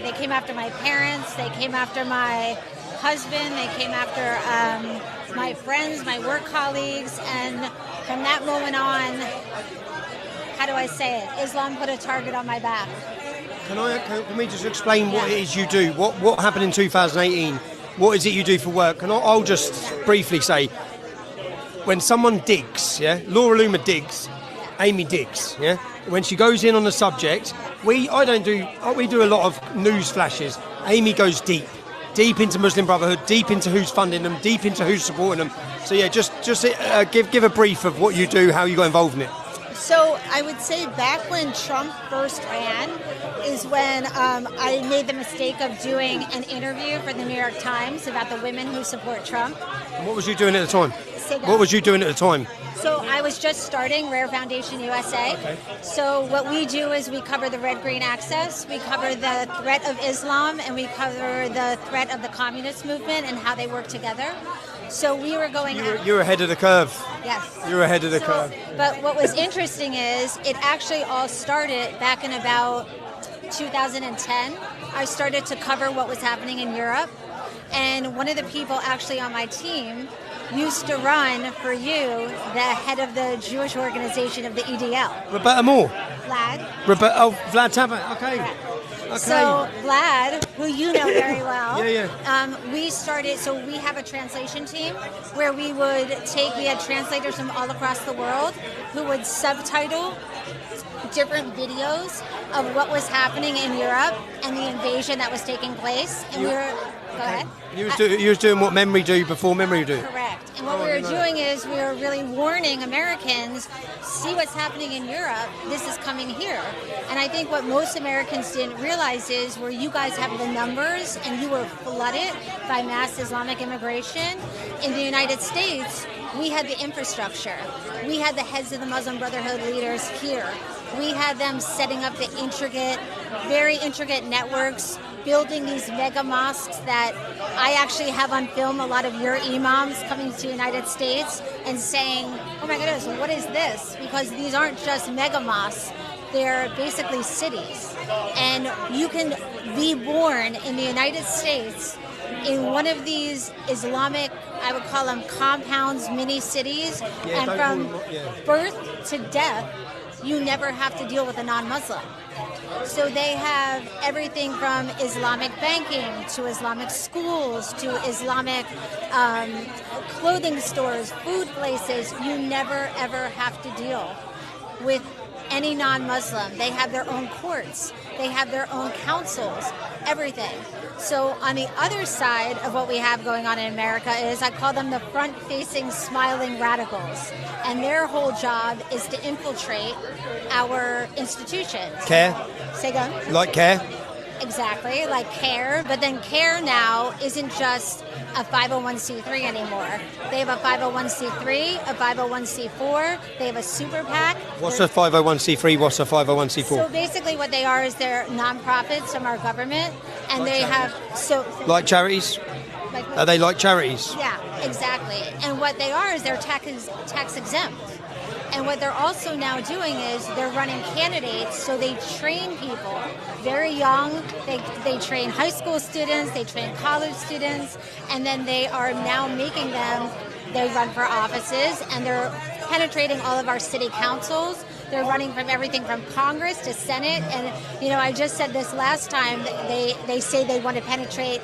They came after my parents. They came after my husband. They came after my friends, my work colleagues. And from that moment on, how do I say it? Islam put a target on my back. Can we just explain what it is you do? What happened in 2018? What is it you do for work? And I'll just briefly say, when someone digs, Laura Loomer digs, Amy digs, when she goes in on the subject, we do a lot of news flashes. Amy goes deep into Muslim Brotherhood, deep into who's funding them, deep into who's supporting them. So just give a brief of what you do, how you got involved in it. So I would say back when Trump first ran is when I made the mistake of doing an interview for the New York Times about the women who support Trump. And what was you doing at the time? What was you doing at the time? So I was just starting Rare Foundation USA. Okay. So what we do is we cover the red-green axis, we cover the threat of Islam, and we cover the threat of the communist movement and how they work together. So we were going You were ahead of the curve. Yes. You were ahead of the curve. But what was interesting is it actually all started back in about 2010. I started to cover what was happening in Europe. And one of the people actually on my team used to run for you, the head of the Jewish organization of the EDL. Roberta Moore? Vlad. Vlad Tabat, okay. So Vlad, who you know very well, Yeah. we have a translation team where we had translators from all across the world who would subtitle different videos of what was happening in Europe and the invasion that was taking place. And go ahead. You was doing what Memory do before Memory do. Correct. And what we were doing is we were really warning Americans, see what's happening in Europe, this is coming here. And I think what most Americans didn't realize is where you guys have the numbers and you were flooded by mass Islamic immigration. In the United States, we had the infrastructure. We had the heads of the Muslim Brotherhood leaders here. We had them setting up the very intricate networks, building these mega mosques that I actually have on film a lot of your imams coming to the United States and saying, oh my goodness, what is this? Because these aren't just mega mosques, they're basically cities. And you can be born in the United States in one of these Islamic, I would call them compounds, mini cities, and from birth to death, you never have to deal with a non-Muslim. So they have everything from Islamic banking to Islamic schools to Islamic clothing stores, food places. You never, ever have to deal with any non-Muslim. They have their own courts. They have their own councils, everything. So on the other side of what we have going on in America is, I call them the front-facing, smiling radicals. And their whole job is to infiltrate our institutions. Care? Say again? Like CARE? Exactly, like CARE. But then CARE now isn't just a 501c3 anymore. They have a 501c3, a 501c4, they have a super PAC. What's a 501c3, what's a 501c4? So basically what they are is they're nonprofits from our government, and Like they charities? have... Like charities? Are they like charities? Yeah, exactly. And what they are is they're tax exempt. And what they're also now doing is they're running candidates, so they train people very young. They train high school students, they train college students, and then they are now making them, they run for offices, and they're penetrating all of our city councils. They're running from everything from Congress to Senate. And, I just said this last time, they say they want to penetrate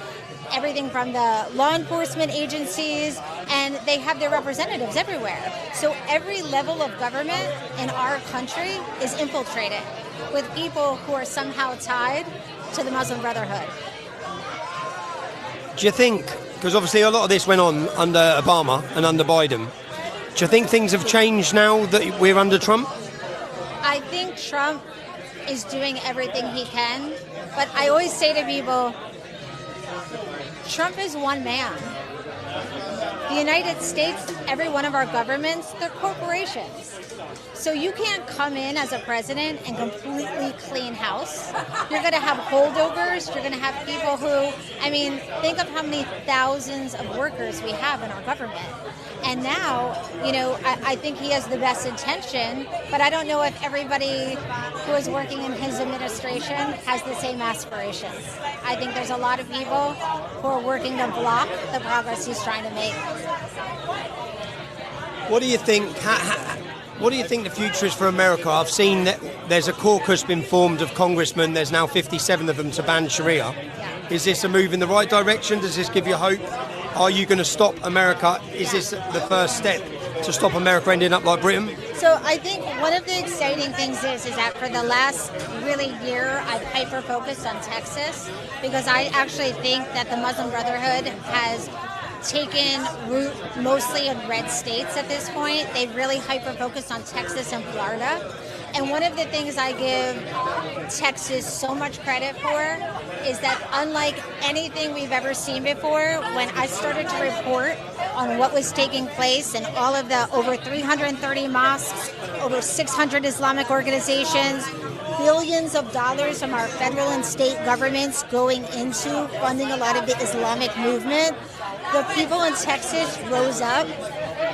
everything from the law enforcement agencies, and they have their representatives everywhere. So every level of government in our country is infiltrated with people who are somehow tied to the Muslim Brotherhood. Do you think, because obviously a lot of this went on under Obama and under Biden, do you think things have changed now that we're under Trump? I think Trump is doing everything he can, but I always say to people, Trump is one man. The United States, every one of our governments, they're corporations. So you can't come in as a president and completely clean house. You're going to have holdovers. You're going to have people who, I mean, think of how many thousands of workers we have in our government. And now, you know, I think he has the best intention, but I don't know if everybody who is working in his administration has the same aspirations. I think there's a lot of people who are working to block the progress he's trying to make. What do you think? What do you think the future is for America? I've seen that there's a caucus been formed of congressmen. There's now 57 of them to ban Sharia. Yeah. Is this a move in the right direction? Does this give you hope? Are you going to stop America? Is this the first step to stop America ending up like Britain? So I think one of the exciting things is that for the last really year, I've hyper-focused on Texas because I actually think that the Muslim Brotherhood has taken root mostly in red states at this point. They've really hyper-focused on Texas and Florida. And one of the things I give Texas so much credit for is that unlike anything we've ever seen before, when I started to report on what was taking place in all of the over 330 mosques, over 600 Islamic organizations, billions of dollars from our federal and state governments going into funding a lot of the Islamic movement, the people in Texas rose up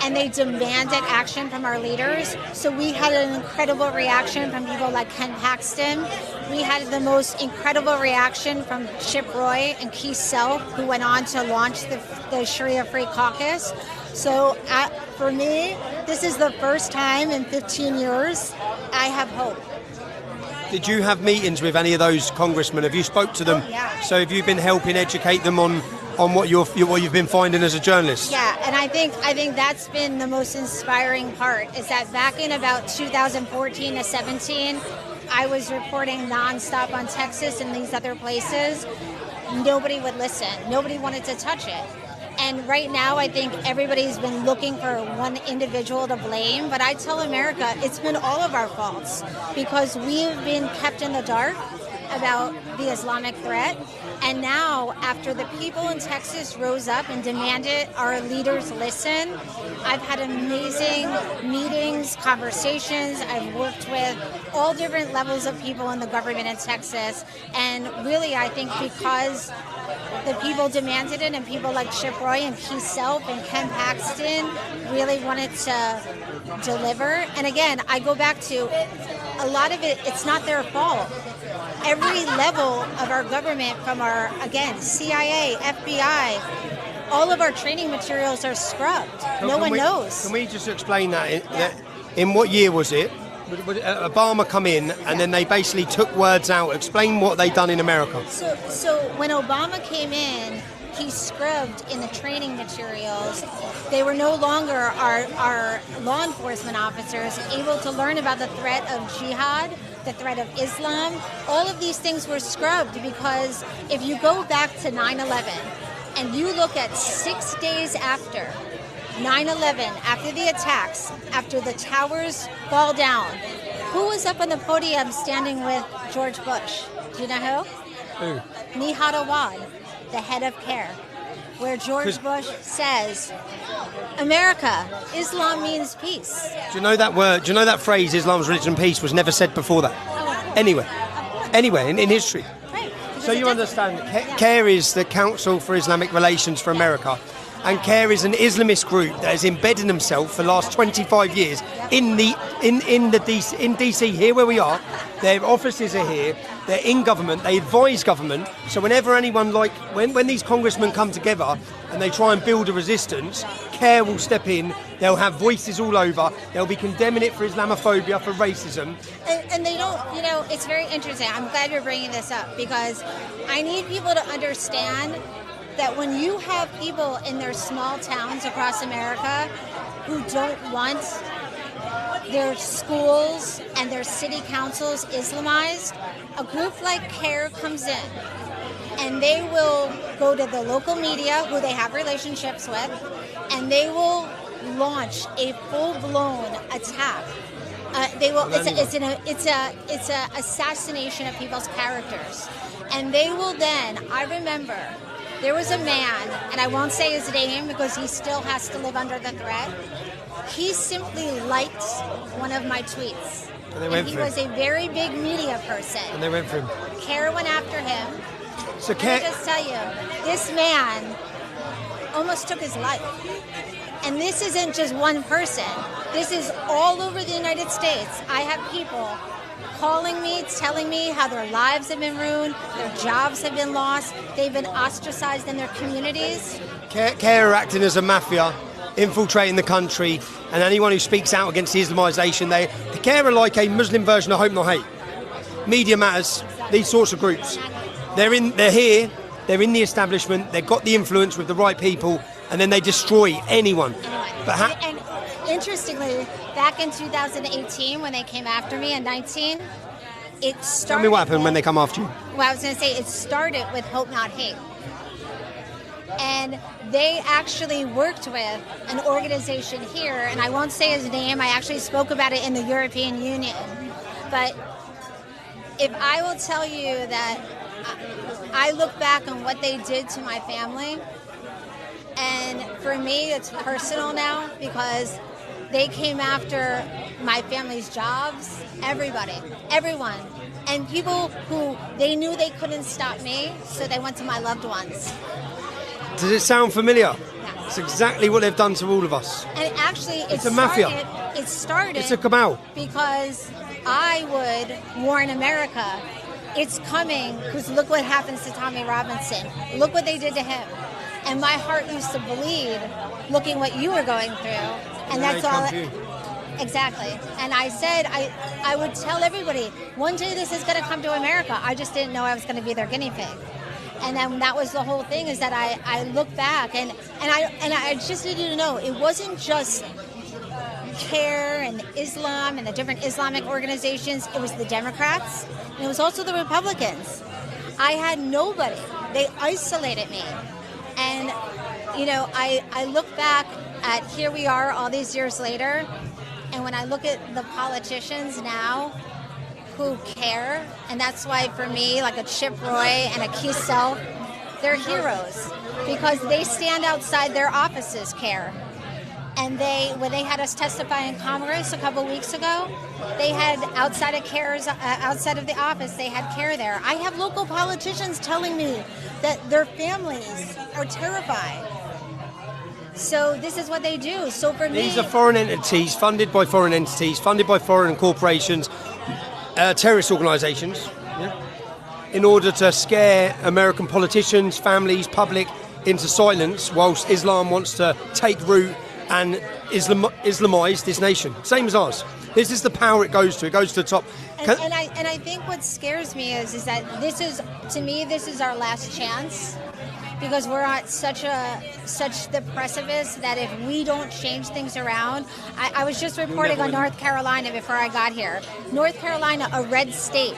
and they demanded action from our leaders. So we had an incredible reaction from people like Ken Paxton. We had the most incredible reaction from Chip Roy and Keith Self, who went on to launch the Sharia-Free Caucus. So for me, this is the first time in 15 years I have hope. Did you have meetings with any of those congressmen? Have you spoke to them? Yeah. So have you been helping educate them on what you've been finding as a journalist? Yeah, and I think that's been the most inspiring part, is that back in about 2014 to 17, I was reporting nonstop on Texas and these other places. Nobody would listen. Nobody wanted to touch it. And right now, I think everybody's been looking for one individual to blame. But I tell America, it's been all of our faults because we've been kept in the dark about the Islamic threat. And now, after the people in Texas rose up and demanded our leaders listen, I've had amazing meetings, conversations. I've worked with all different levels of people in the government in Texas. And really, I think because the people demanded it and people like Chip Roy and Keith Self and Ken Paxton really wanted to deliver. And again, I go back to a lot of it, it's not their fault. Every level of our government, from our, again, CIA, FBI, all of our training materials are scrubbed. No one knows. Can we just explain that? In what year was it? Obama come in and then they basically took words out. Explain what they done in America. So when Obama came in, he scrubbed in the training materials. They were no longer our law enforcement officers able to learn about the threat of jihad, the threat of Islam. All of these things were scrubbed because if you go back to 9/11 and you look at 6 days after 9/11, after the attacks, after the towers fall down, who was up on the podium standing with George Bush? Do you know who? Nihad Awad, the head of CARE, where George Bush says, America, Islam means peace. Do you know that word? Do you know that phrase, Islam's religion, peace, was never said before that? Anywhere in history. Right. So you understand, CARE is the Council for Islamic Relations for America. And CARE is an Islamist group that has embedded themselves for the last 25 years in DC, here where we are. Their offices are here. They're in government. They advise government. So whenever anyone, like when these congressmen come together and they try and build a resistance, CARE will step in. They'll have voices all over. They'll be condemning it for Islamophobia, for racism. And they don't, it's very interesting. I'm glad you're bringing this up because I need people to understand that when you have people in their small towns across America who don't want their schools and their city councils Islamized, a group like CARE comes in and they will go to the local media who they have relationships with and they will launch a full-blown attack. It's a assassination of people's characters. And they will then, I remember There was a man, and I won't say his name because he still has to live under the threat. He simply liked one of my tweets. And he was a very big media person. And they went for him. CARE went after him. So Let me just tell you, this man almost took his life. And this isn't just one person. This is all over the United States. I have people calling me, telling me how their lives have been ruined, their jobs have been lost, they've been ostracized in their communities. CARE are acting as a mafia, infiltrating the country, and anyone who speaks out against the Islamisation, the CARE are like a Muslim version of Hope Not Hate. Media Matters, these sorts of groups. They're here, they're in the establishment, they've got the influence with the right people, and then they destroy anyone. And interestingly, back in 2018 when they came after me in 19, it started. Tell me what happened when they come after you. Well, I was going to say it started with Hope Not Hate. And they actually worked with an organization here, and I won't say his name, I actually spoke about it in the European Union. But if I will tell you that I look back on what they did to my family, and for me it's personal now because they came after my family's jobs, everyone. And people who they knew they couldn't stop me, so they went to my loved ones. Does it sound familiar? Yeah. It's exactly what they've done to all of us. And actually, it's a mafia. It started. It's a cabal. Because I would warn America, it's coming. Because look what happens to Tommy Robinson. Look what they did to him. And my heart used to bleed, looking what you were going through. And that's all. Exactly. And I said I would tell everybody, one day this is going to come to America. I just didn't know I was going to be their guinea pig. And then that was the whole thing, is that I look back and I just needed to know it wasn't just CARE and Islam and the different Islamic organizations. It was the Democrats and it was also the Republicans. I had nobody. They isolated me. And, you know, I look back at here we are all these years later, and when I look at the politicians now who care, and that's why for me, like a Chip Roy and a Keith Self, they're heroes because they stand outside their offices, CARE. And when they had us testify in Congress a couple weeks ago, they had outside of CARE's, outside of the office, they had CARE there. I have local politicians telling me that their families are terrified. So this is what they do. So for me, these are foreign entities, funded by foreign entities, funded by foreign corporations, terrorist organisations, in order to scare American politicians, families, public into silence, whilst Islam wants to take root and Islamize this nation, same as ours. This is the power it goes to. It goes to the top. And I think what scares me is that this is our last chance, because we're at such the precipice that if we don't change things around, I was just reporting on North Carolina before I got here. North Carolina, a red state.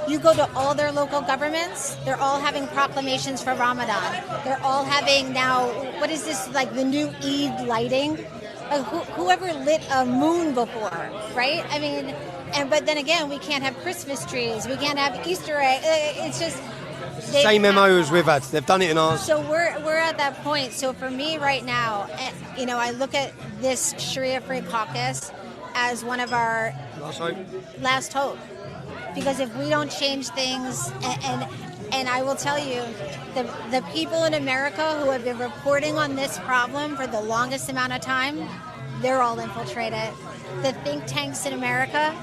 You go to all their local governments, they're all having proclamations for Ramadan. They're all having now, what is this, like the new Eid lighting? Whoever lit a moon before, right? I mean, but then again, we can't have Christmas trees, we can't have Easter eggs. It's just same MO as we've had. They've done it in ours. So we're at that point. So for me right now, you know, I look at this Sharia-free caucus as one of our last hope. Because if we don't change things, and I will tell you, the people in America who have been reporting on this problem for the longest amount of time, they're all infiltrated. The think tanks in America,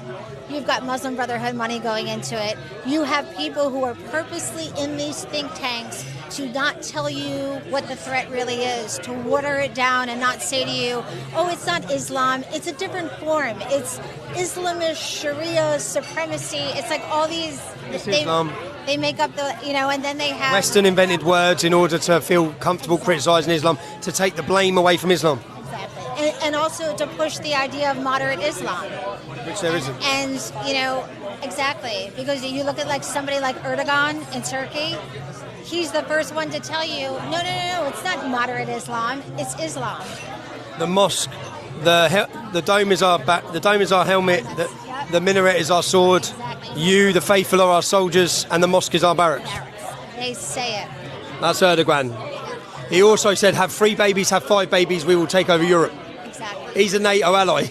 you've got Muslim Brotherhood money going into it. You have people who are purposely in these think tanks to not tell you what the threat really is, to water it down and not say to you, oh, it's not Islam, it's a different form. It's Islamist Sharia supremacy. It's like all these... They make up the, you know, and then they have... Western invented words in order to feel comfortable criticising Islam, to take the blame away from Islam. Exactly. And also to push the idea of moderate Islam. Which there isn't. And, you know, exactly. Because you look at like somebody like Erdogan in Turkey, he's the first one to tell you, no, it's not moderate Islam, it's Islam. The mosque, the dome is our the dome is our helmet, the minaret is our sword, you, the faithful, are our soldiers, and the mosque is our barracks. They say it. That's Erdogan. He also said, have 3 babies, have 5 babies, we will take over Europe. Exactly. He's a NATO ally.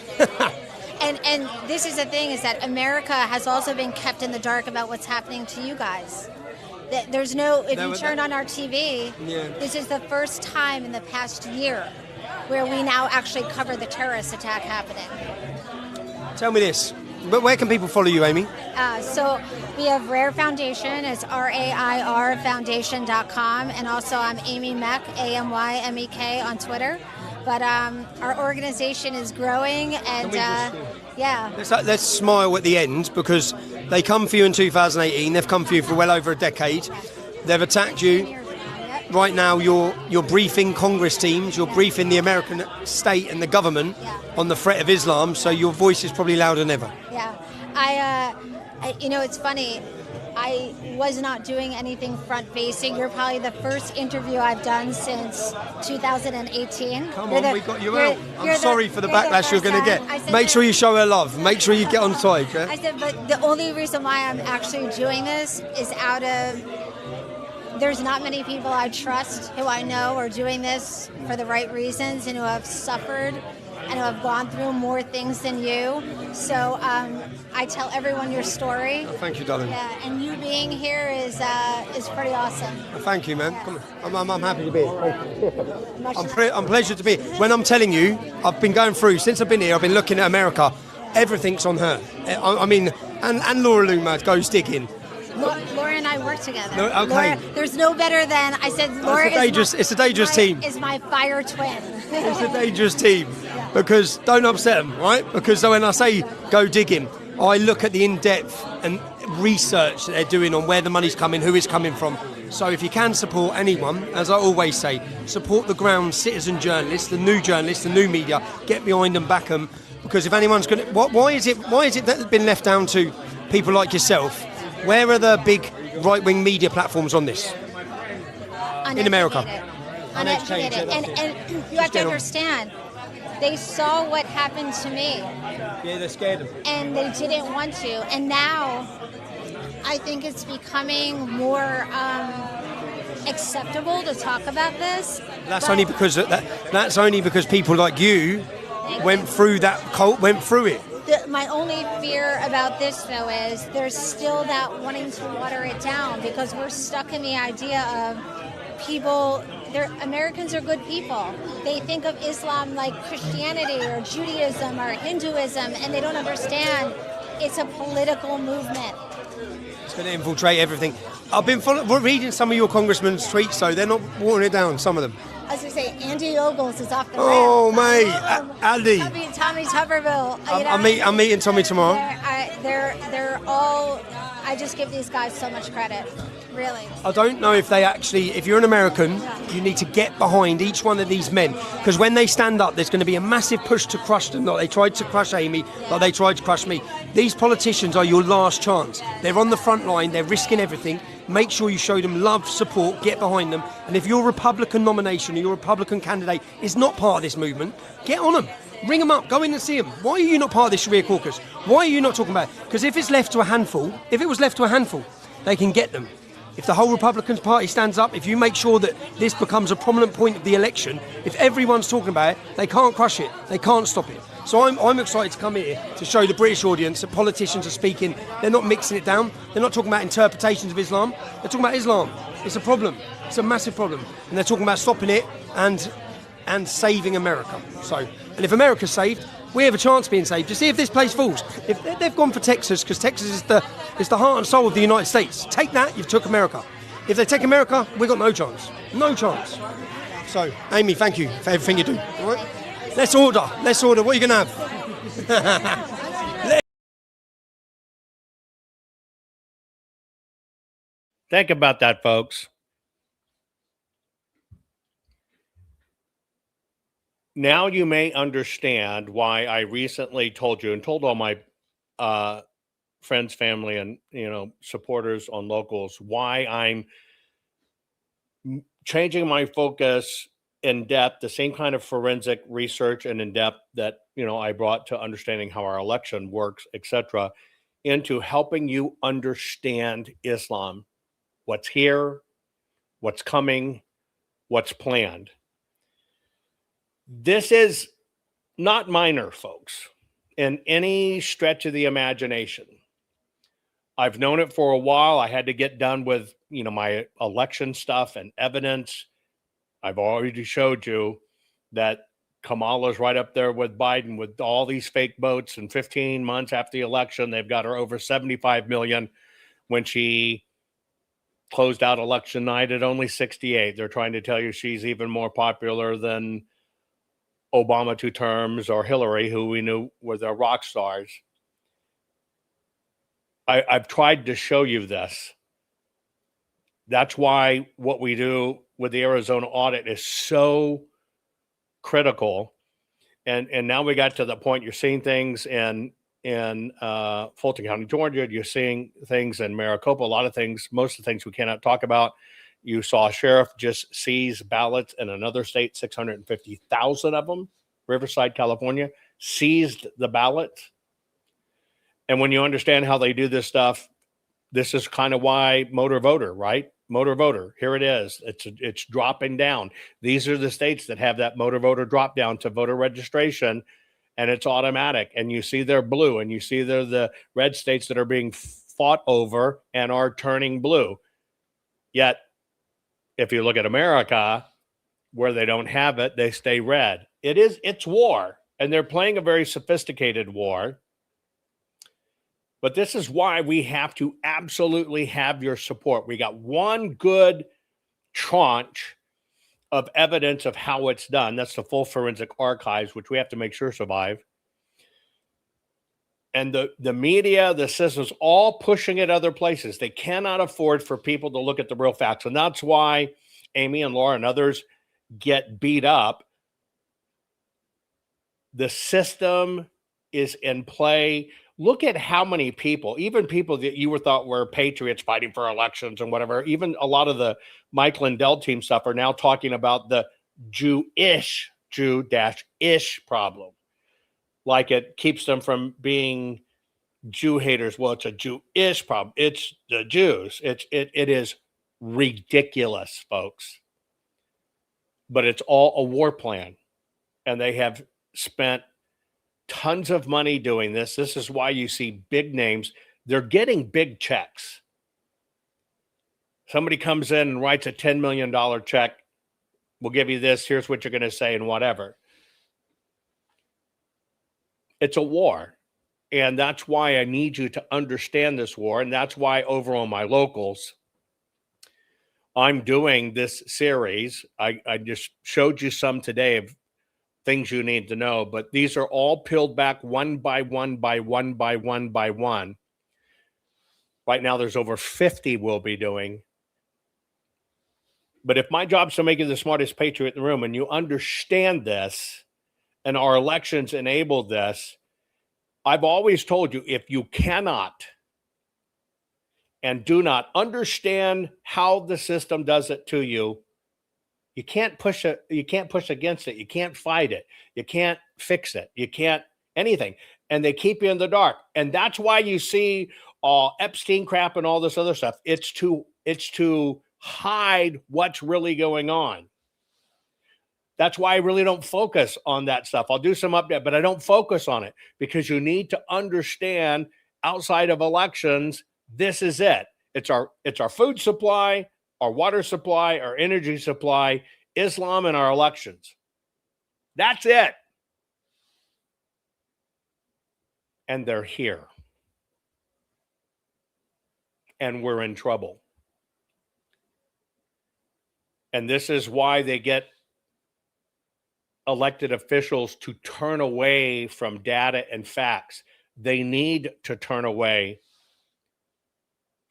And this is the thing, is that America has also been kept in the dark about what's happening to you guys. There's no, if you turn on our TV, this is the first time in the past year where we now actually cover the terrorist attack happening. Tell me this, but where can people follow you, Amy? So we have Rare Foundation, it's RAIR Foundation.com, and also I'm Amy Mek, AMYMEK on Twitter. But our organization is growing, and yeah. Let's smile at the end, because they come for you in 2018. They've come for you for well over a decade. They've attacked you. Right now, you're briefing Congress teams. You're briefing the American state and the government on the threat of Islam. So your voice is probably louder than ever. Yeah, I it's funny. I was not doing anything front-facing. You're probably the first interview I've done since 2018. Come on, we got you out. I'm sorry for the backlash you're going to get. Make sure you show her love. Make sure you get on side. Yeah? I said, but the only reason why I'm actually doing this is out of, there's not many people I trust who I know are doing this for the right reasons and who have suffered and who have gone through more things than you. So I tell everyone your story. Oh, thank you, darling. Yeah, and you being here is pretty awesome. Oh, thank you, man. Come on. I'm happy to be here. I'm pleasure to be here. When I'm telling you, I've been going through, since I've been here, I've been looking at America. Everything's on her. I mean, and Laura Loomer goes digging. Laura and I work together. No, okay. Laura, there's no better than, I said, Laura it's a dangerous team. Is my fire twin. It's a dangerous team, because don't upset them, right? Because when I say go digging, I look at the in-depth and research that they're doing on where the money's coming, who it's coming from. So if you can support anyone, as I always say, support the ground citizen journalists, the new media, get behind them, back them. Because if anyone's going to, why is it that it's been left down to people like yourself? Where are the big right-wing media platforms on this? In America. Uneducated. And you have to understand, they saw what happened to me. Yeah, they're scared of it. And they didn't want to. And now, I think it's becoming more acceptable to talk about this. That's only because people like you went through it. My only fear about this, though, is there's still that wanting to water it down, because we're stuck in the idea of people, Americans are good people. They think of Islam like Christianity or Judaism or Hinduism, and they don't understand it's a political movement. It's going to infiltrate everything. I've been reading some of your congressmen's tweets, so they're not watering it down, some of them. I was going to say, Andy Ogles is off the Oh, ramp. mate, Andy. Tommy Tuberville. I'm meeting Tommy tomorrow. They're all, I just give these guys so much credit, really. I don't know if they actually, if you're an American, you need to get behind each one of these men, because when they stand up, there's going to be a massive push to crush them. Like they tried to crush Amy, like they tried to crush me. These politicians are your last chance. They're on the front line, they're risking everything. Make sure you show them love, support, get behind them. And if your Republican nomination or your Republican candidate is not part of this movement, get on them. Ring them up, go in and see them. Why are you not part of this Sharia caucus? Why are you not talking about it? Because if it was left to a handful, they can get them. If the whole Republican Party stands up, if you make sure that this becomes a prominent point of the election, if everyone's talking about it, they can't crush it, they can't stop it. So I'm excited to come here to show the British audience that politicians are speaking. They're not mixing it down. They're not talking about interpretations of Islam. They're talking about Islam. It's a problem. It's a massive problem. And they're talking about stopping it and saving America. And if America's saved, we have a chance of being saved. To see if this place falls. If they've gone for Texas, because Texas is the heart and soul of the United States. Take that, you've took America. If they take America, we've got no chance. No chance. So, Amy, thank you for everything you do. All right? Let's order. What are you going to have? Think about that, folks. Now you may understand why I recently told you and told all my friends, family, and supporters on Locals why I'm changing my focus in depth, the same kind of forensic research and in depth that I brought to understanding how our election works, etc., into helping you understand Islam, what's here, what's coming, what's planned. This is not minor, folks, in any stretch of the imagination. I've known it for a while. I had to get done with, my election stuff and evidence. I've already showed you that Kamala's right up there with Biden with all these fake votes, and 15 months after the election, they've got her over 75 million when she closed out election night at only 68. They're trying to tell you she's even more popular than Obama 2 terms or Hillary, who we knew were the rock stars. I've tried to show you this. That's why what we do with the Arizona audit is so critical. And now we got to the point you're seeing things in Fulton County, Georgia. You're seeing things in Maricopa, a lot of things, most of the things we cannot talk about. You saw a sheriff just seize ballots in another state, 650,000 of them, Riverside, California, seized the ballots. And when you understand how they do this stuff, this is kind of why motor voter, right? Motor voter, here it is. It's dropping down. These are the states that have that motor voter drop down to voter registration, and it's automatic. And you see they're blue, and you see they're the red states that are being fought over and are turning blue. Yet, if you look at America, where they don't have it, they stay red. It's war, and they're playing a very sophisticated war. But this is why we have to absolutely have your support. We got one good tranche of evidence of how it's done. That's the full forensic archives, which we have to make sure survive. And the media, the systems, all pushing it other places. They cannot afford for people to look at the real facts. And that's why Amy and Laura and others get beat up. The system is in play. Look at how many people, even people that you thought were patriots fighting for elections and whatever, even a lot of the Mike Lindell team stuff are now talking about the Jew-ish problem. Like it keeps them from being Jew haters. Well, it's a Jew-ish problem. It's the Jews. It is ridiculous, folks. But it's all a war plan. And they have spent tons of money doing this. This is why you see big names. They're getting big checks. Somebody comes in and writes a $10 million check. We'll give you this. Here's what you're going to say and whatever. It's a war. And that's why I need you to understand this war. And that's why over on my locals, I'm doing this series. I just showed you some today of things you need to know, but these are all peeled back one by one by one by one by one. Right now, there's over 50 we'll be doing. But if my job is to make you the smartest patriot in the room and you understand this and our elections enable this, I've always told you, if you cannot and do not understand how the system does it to you, you can't push it. You can't push against it. You can't fight it. You can't fix it. You can't anything. And they keep you in the dark. And that's why you see Epstein crap and all this other stuff. It's to hide what's really going on. That's why I really don't focus on that stuff. I'll do some update, but I don't focus on it because you need to understand outside of elections, this is it. It's our food supply, our water supply, our energy supply, Islam, and our elections. That's it. And they're here. And we're in trouble. And this is why they get elected officials to turn away from data and facts. They need to turn away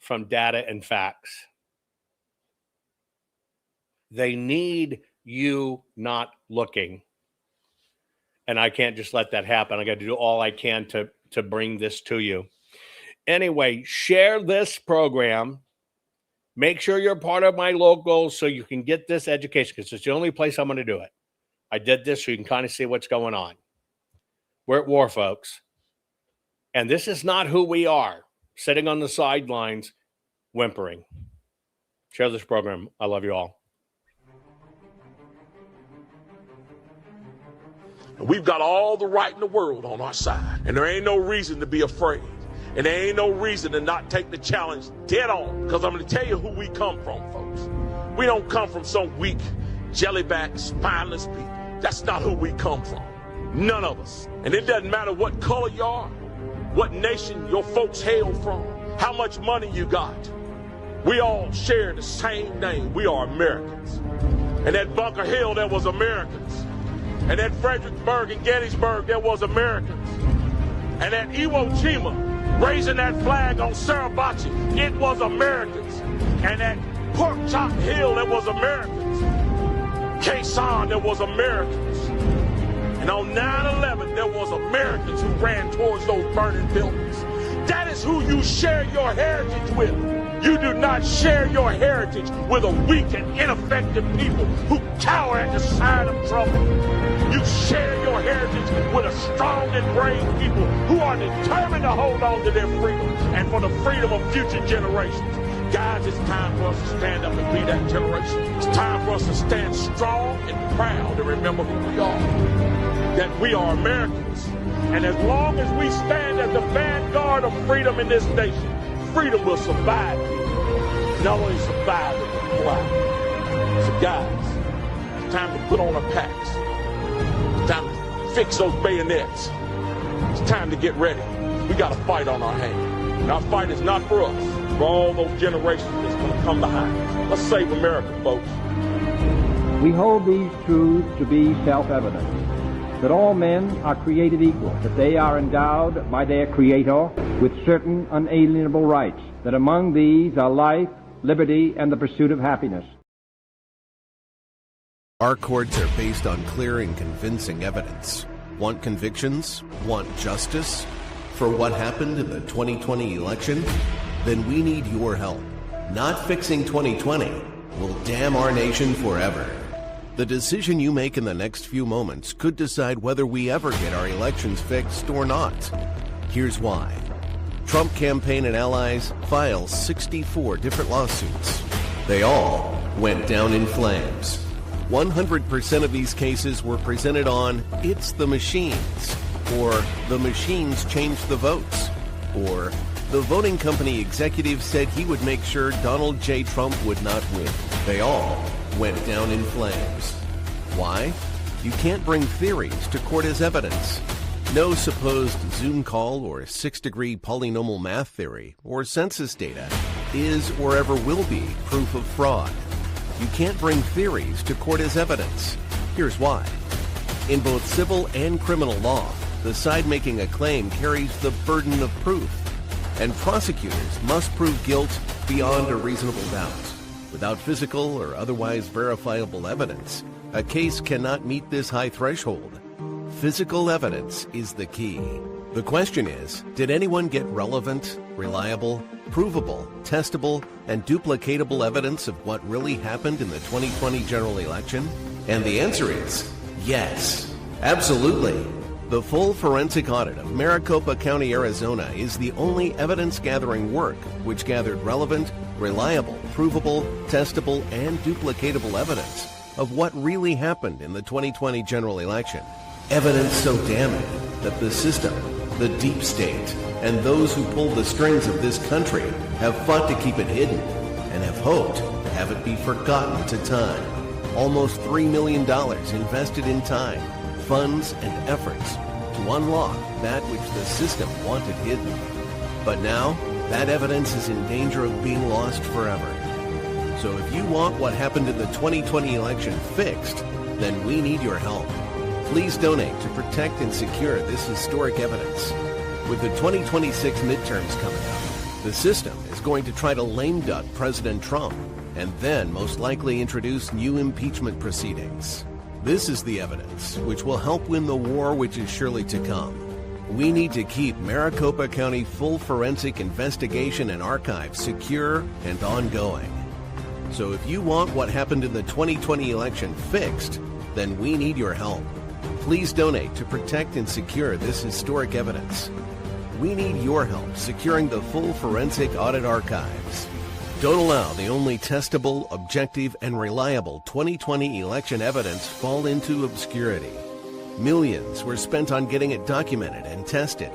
from data and facts. They need you not looking. And I can't just let that happen. I got to do all I can to bring this to you. Anyway, share this program. Make sure you're part of my locals so you can get this education because it's the only place I'm going to do it. I did this so you can kind of see what's going on. We're at war, folks. And this is not who we are, sitting on the sidelines, whimpering. Share this program. I love you all. We've got all the right in the world on our side, and there ain't no reason to be afraid, and there ain't no reason to not take the challenge dead on, because I'm going to tell you who we come from, folks. We don't come from some weak, jellyback, spineless people. That's not who we come from. None of us. And it doesn't matter what color you are, what nation your folks hail from, how much money you got. We all share the same name. We are Americans. And at Bunker Hill, there was Americans. And at Fredericksburg and Gettysburg, there was Americans. And at Iwo Jima, raising that flag on Suribachi, it was Americans. And at Pork Chop Hill, there was Americans. Quezon, there was Americans. And on 9/11, there was Americans who ran towards those burning buildings. That is who you share your heritage with. You do not share your heritage with a weak and ineffective people who cower at the sight of trouble. You share your heritage with a strong and brave people who are determined to hold on to their freedom and for the freedom of future generations. Guys, it's time for us to stand up and be that generation. It's time for us to stand strong and proud and remember who we are. That we are Americans. And as long as we stand as the vanguard of freedom in this nation, freedom will survive you. Not only survive, it will thrive. So guys, it's time to put on our packs. It's time to fix those bayonets. It's time to get ready. We got a fight on our hands. And our fight is not for us, for all those generations that's going to come behind us. Let's save America, folks. We hold these truths to be self-evident, that all men are created equal, that they are endowed by their Creator with certain unalienable rights, that among these are life, liberty, and the pursuit of happiness. Our courts are based on clear and convincing evidence. Want convictions? Want justice? For what happened in the 2020 election? Then we need your help. Not fixing 2020 will damn our nation forever. The decision you make in the next few moments could decide whether we ever get our elections fixed or not. Here's why. Trump campaign and allies filed 64 different lawsuits. They all went down in flames. 100% of these cases were presented on "It's the machines," or "The machines changed the votes," or "The voting company executive said he would make sure Donald J. Trump would not win." They all went down in flames. Why? You can't bring theories to court as evidence. No supposed Zoom call or six-degree polynomial math theory or census data is or ever will be proof of fraud. You can't bring theories to court as evidence. Here's why. In both civil and criminal law, the side making a claim carries the burden of proof, and prosecutors must prove guilt beyond a reasonable doubt. Without physical or otherwise verifiable evidence, a case cannot meet this high threshold. Physical evidence is the key. The question is, did anyone get relevant, reliable, provable, testable, and duplicatable evidence of what really happened in the 2020 general election? And the answer is yes, absolutely. The full forensic audit of Maricopa County, Arizona is the only evidence-gathering work which gathered relevant, reliable, provable, testable, and duplicatable evidence of what really happened in the 2020 general election. Evidence so damning that the system, the deep state, and those who pull the strings of this country have fought to keep it hidden and have hoped to have it be forgotten to time. Almost $3 million invested in time, funds, and efforts to unlock that which the system wanted hidden. But now, that evidence is in danger of being lost forever. So if you want what happened in the 2020 election fixed, then we need your help. Please donate to protect and secure this historic evidence. With the 2026 midterms coming up, the system is going to try to lame duck President Trump and then most likely introduce new impeachment proceedings. This is the evidence which will help win the war which is surely to come. We need to keep Maricopa County full forensic investigation and archive secure and ongoing. So if you want what happened in the 2020 election fixed, then we need your help. Please donate to protect and secure this historic evidence. We need your help securing the full forensic audit archives. Don't allow the only testable, objective, and reliable 2020 election evidence fall into obscurity. Millions were spent on getting it documented and tested.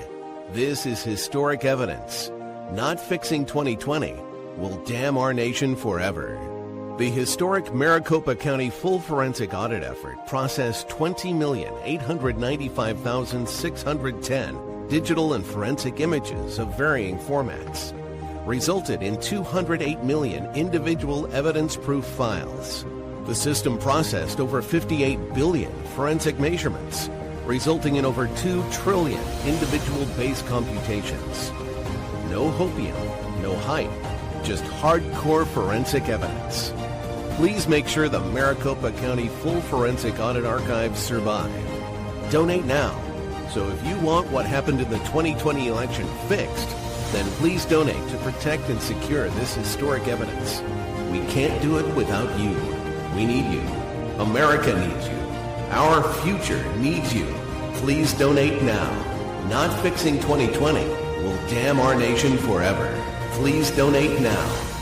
This is historic evidence. Not fixing 2020 will damn our nation forever. The historic Maricopa County full forensic audit effort processed 20,895,610 digital and forensic images of varying formats, resulted in 208 million individual evidence-proof files. The system processed over 58 billion forensic measurements, resulting in over 2 trillion individual base computations. No hopium, no hype, just hardcore forensic evidence. Please make sure the Maricopa County Full Forensic Audit Archives survive. Donate now. So if you want what happened in the 2020 election fixed, then please donate to protect and secure this historic evidence. We can't do it without you. We need you. America needs you. Our future needs you. Please donate now. Not fixing 2020 will damn our nation forever. Please donate now.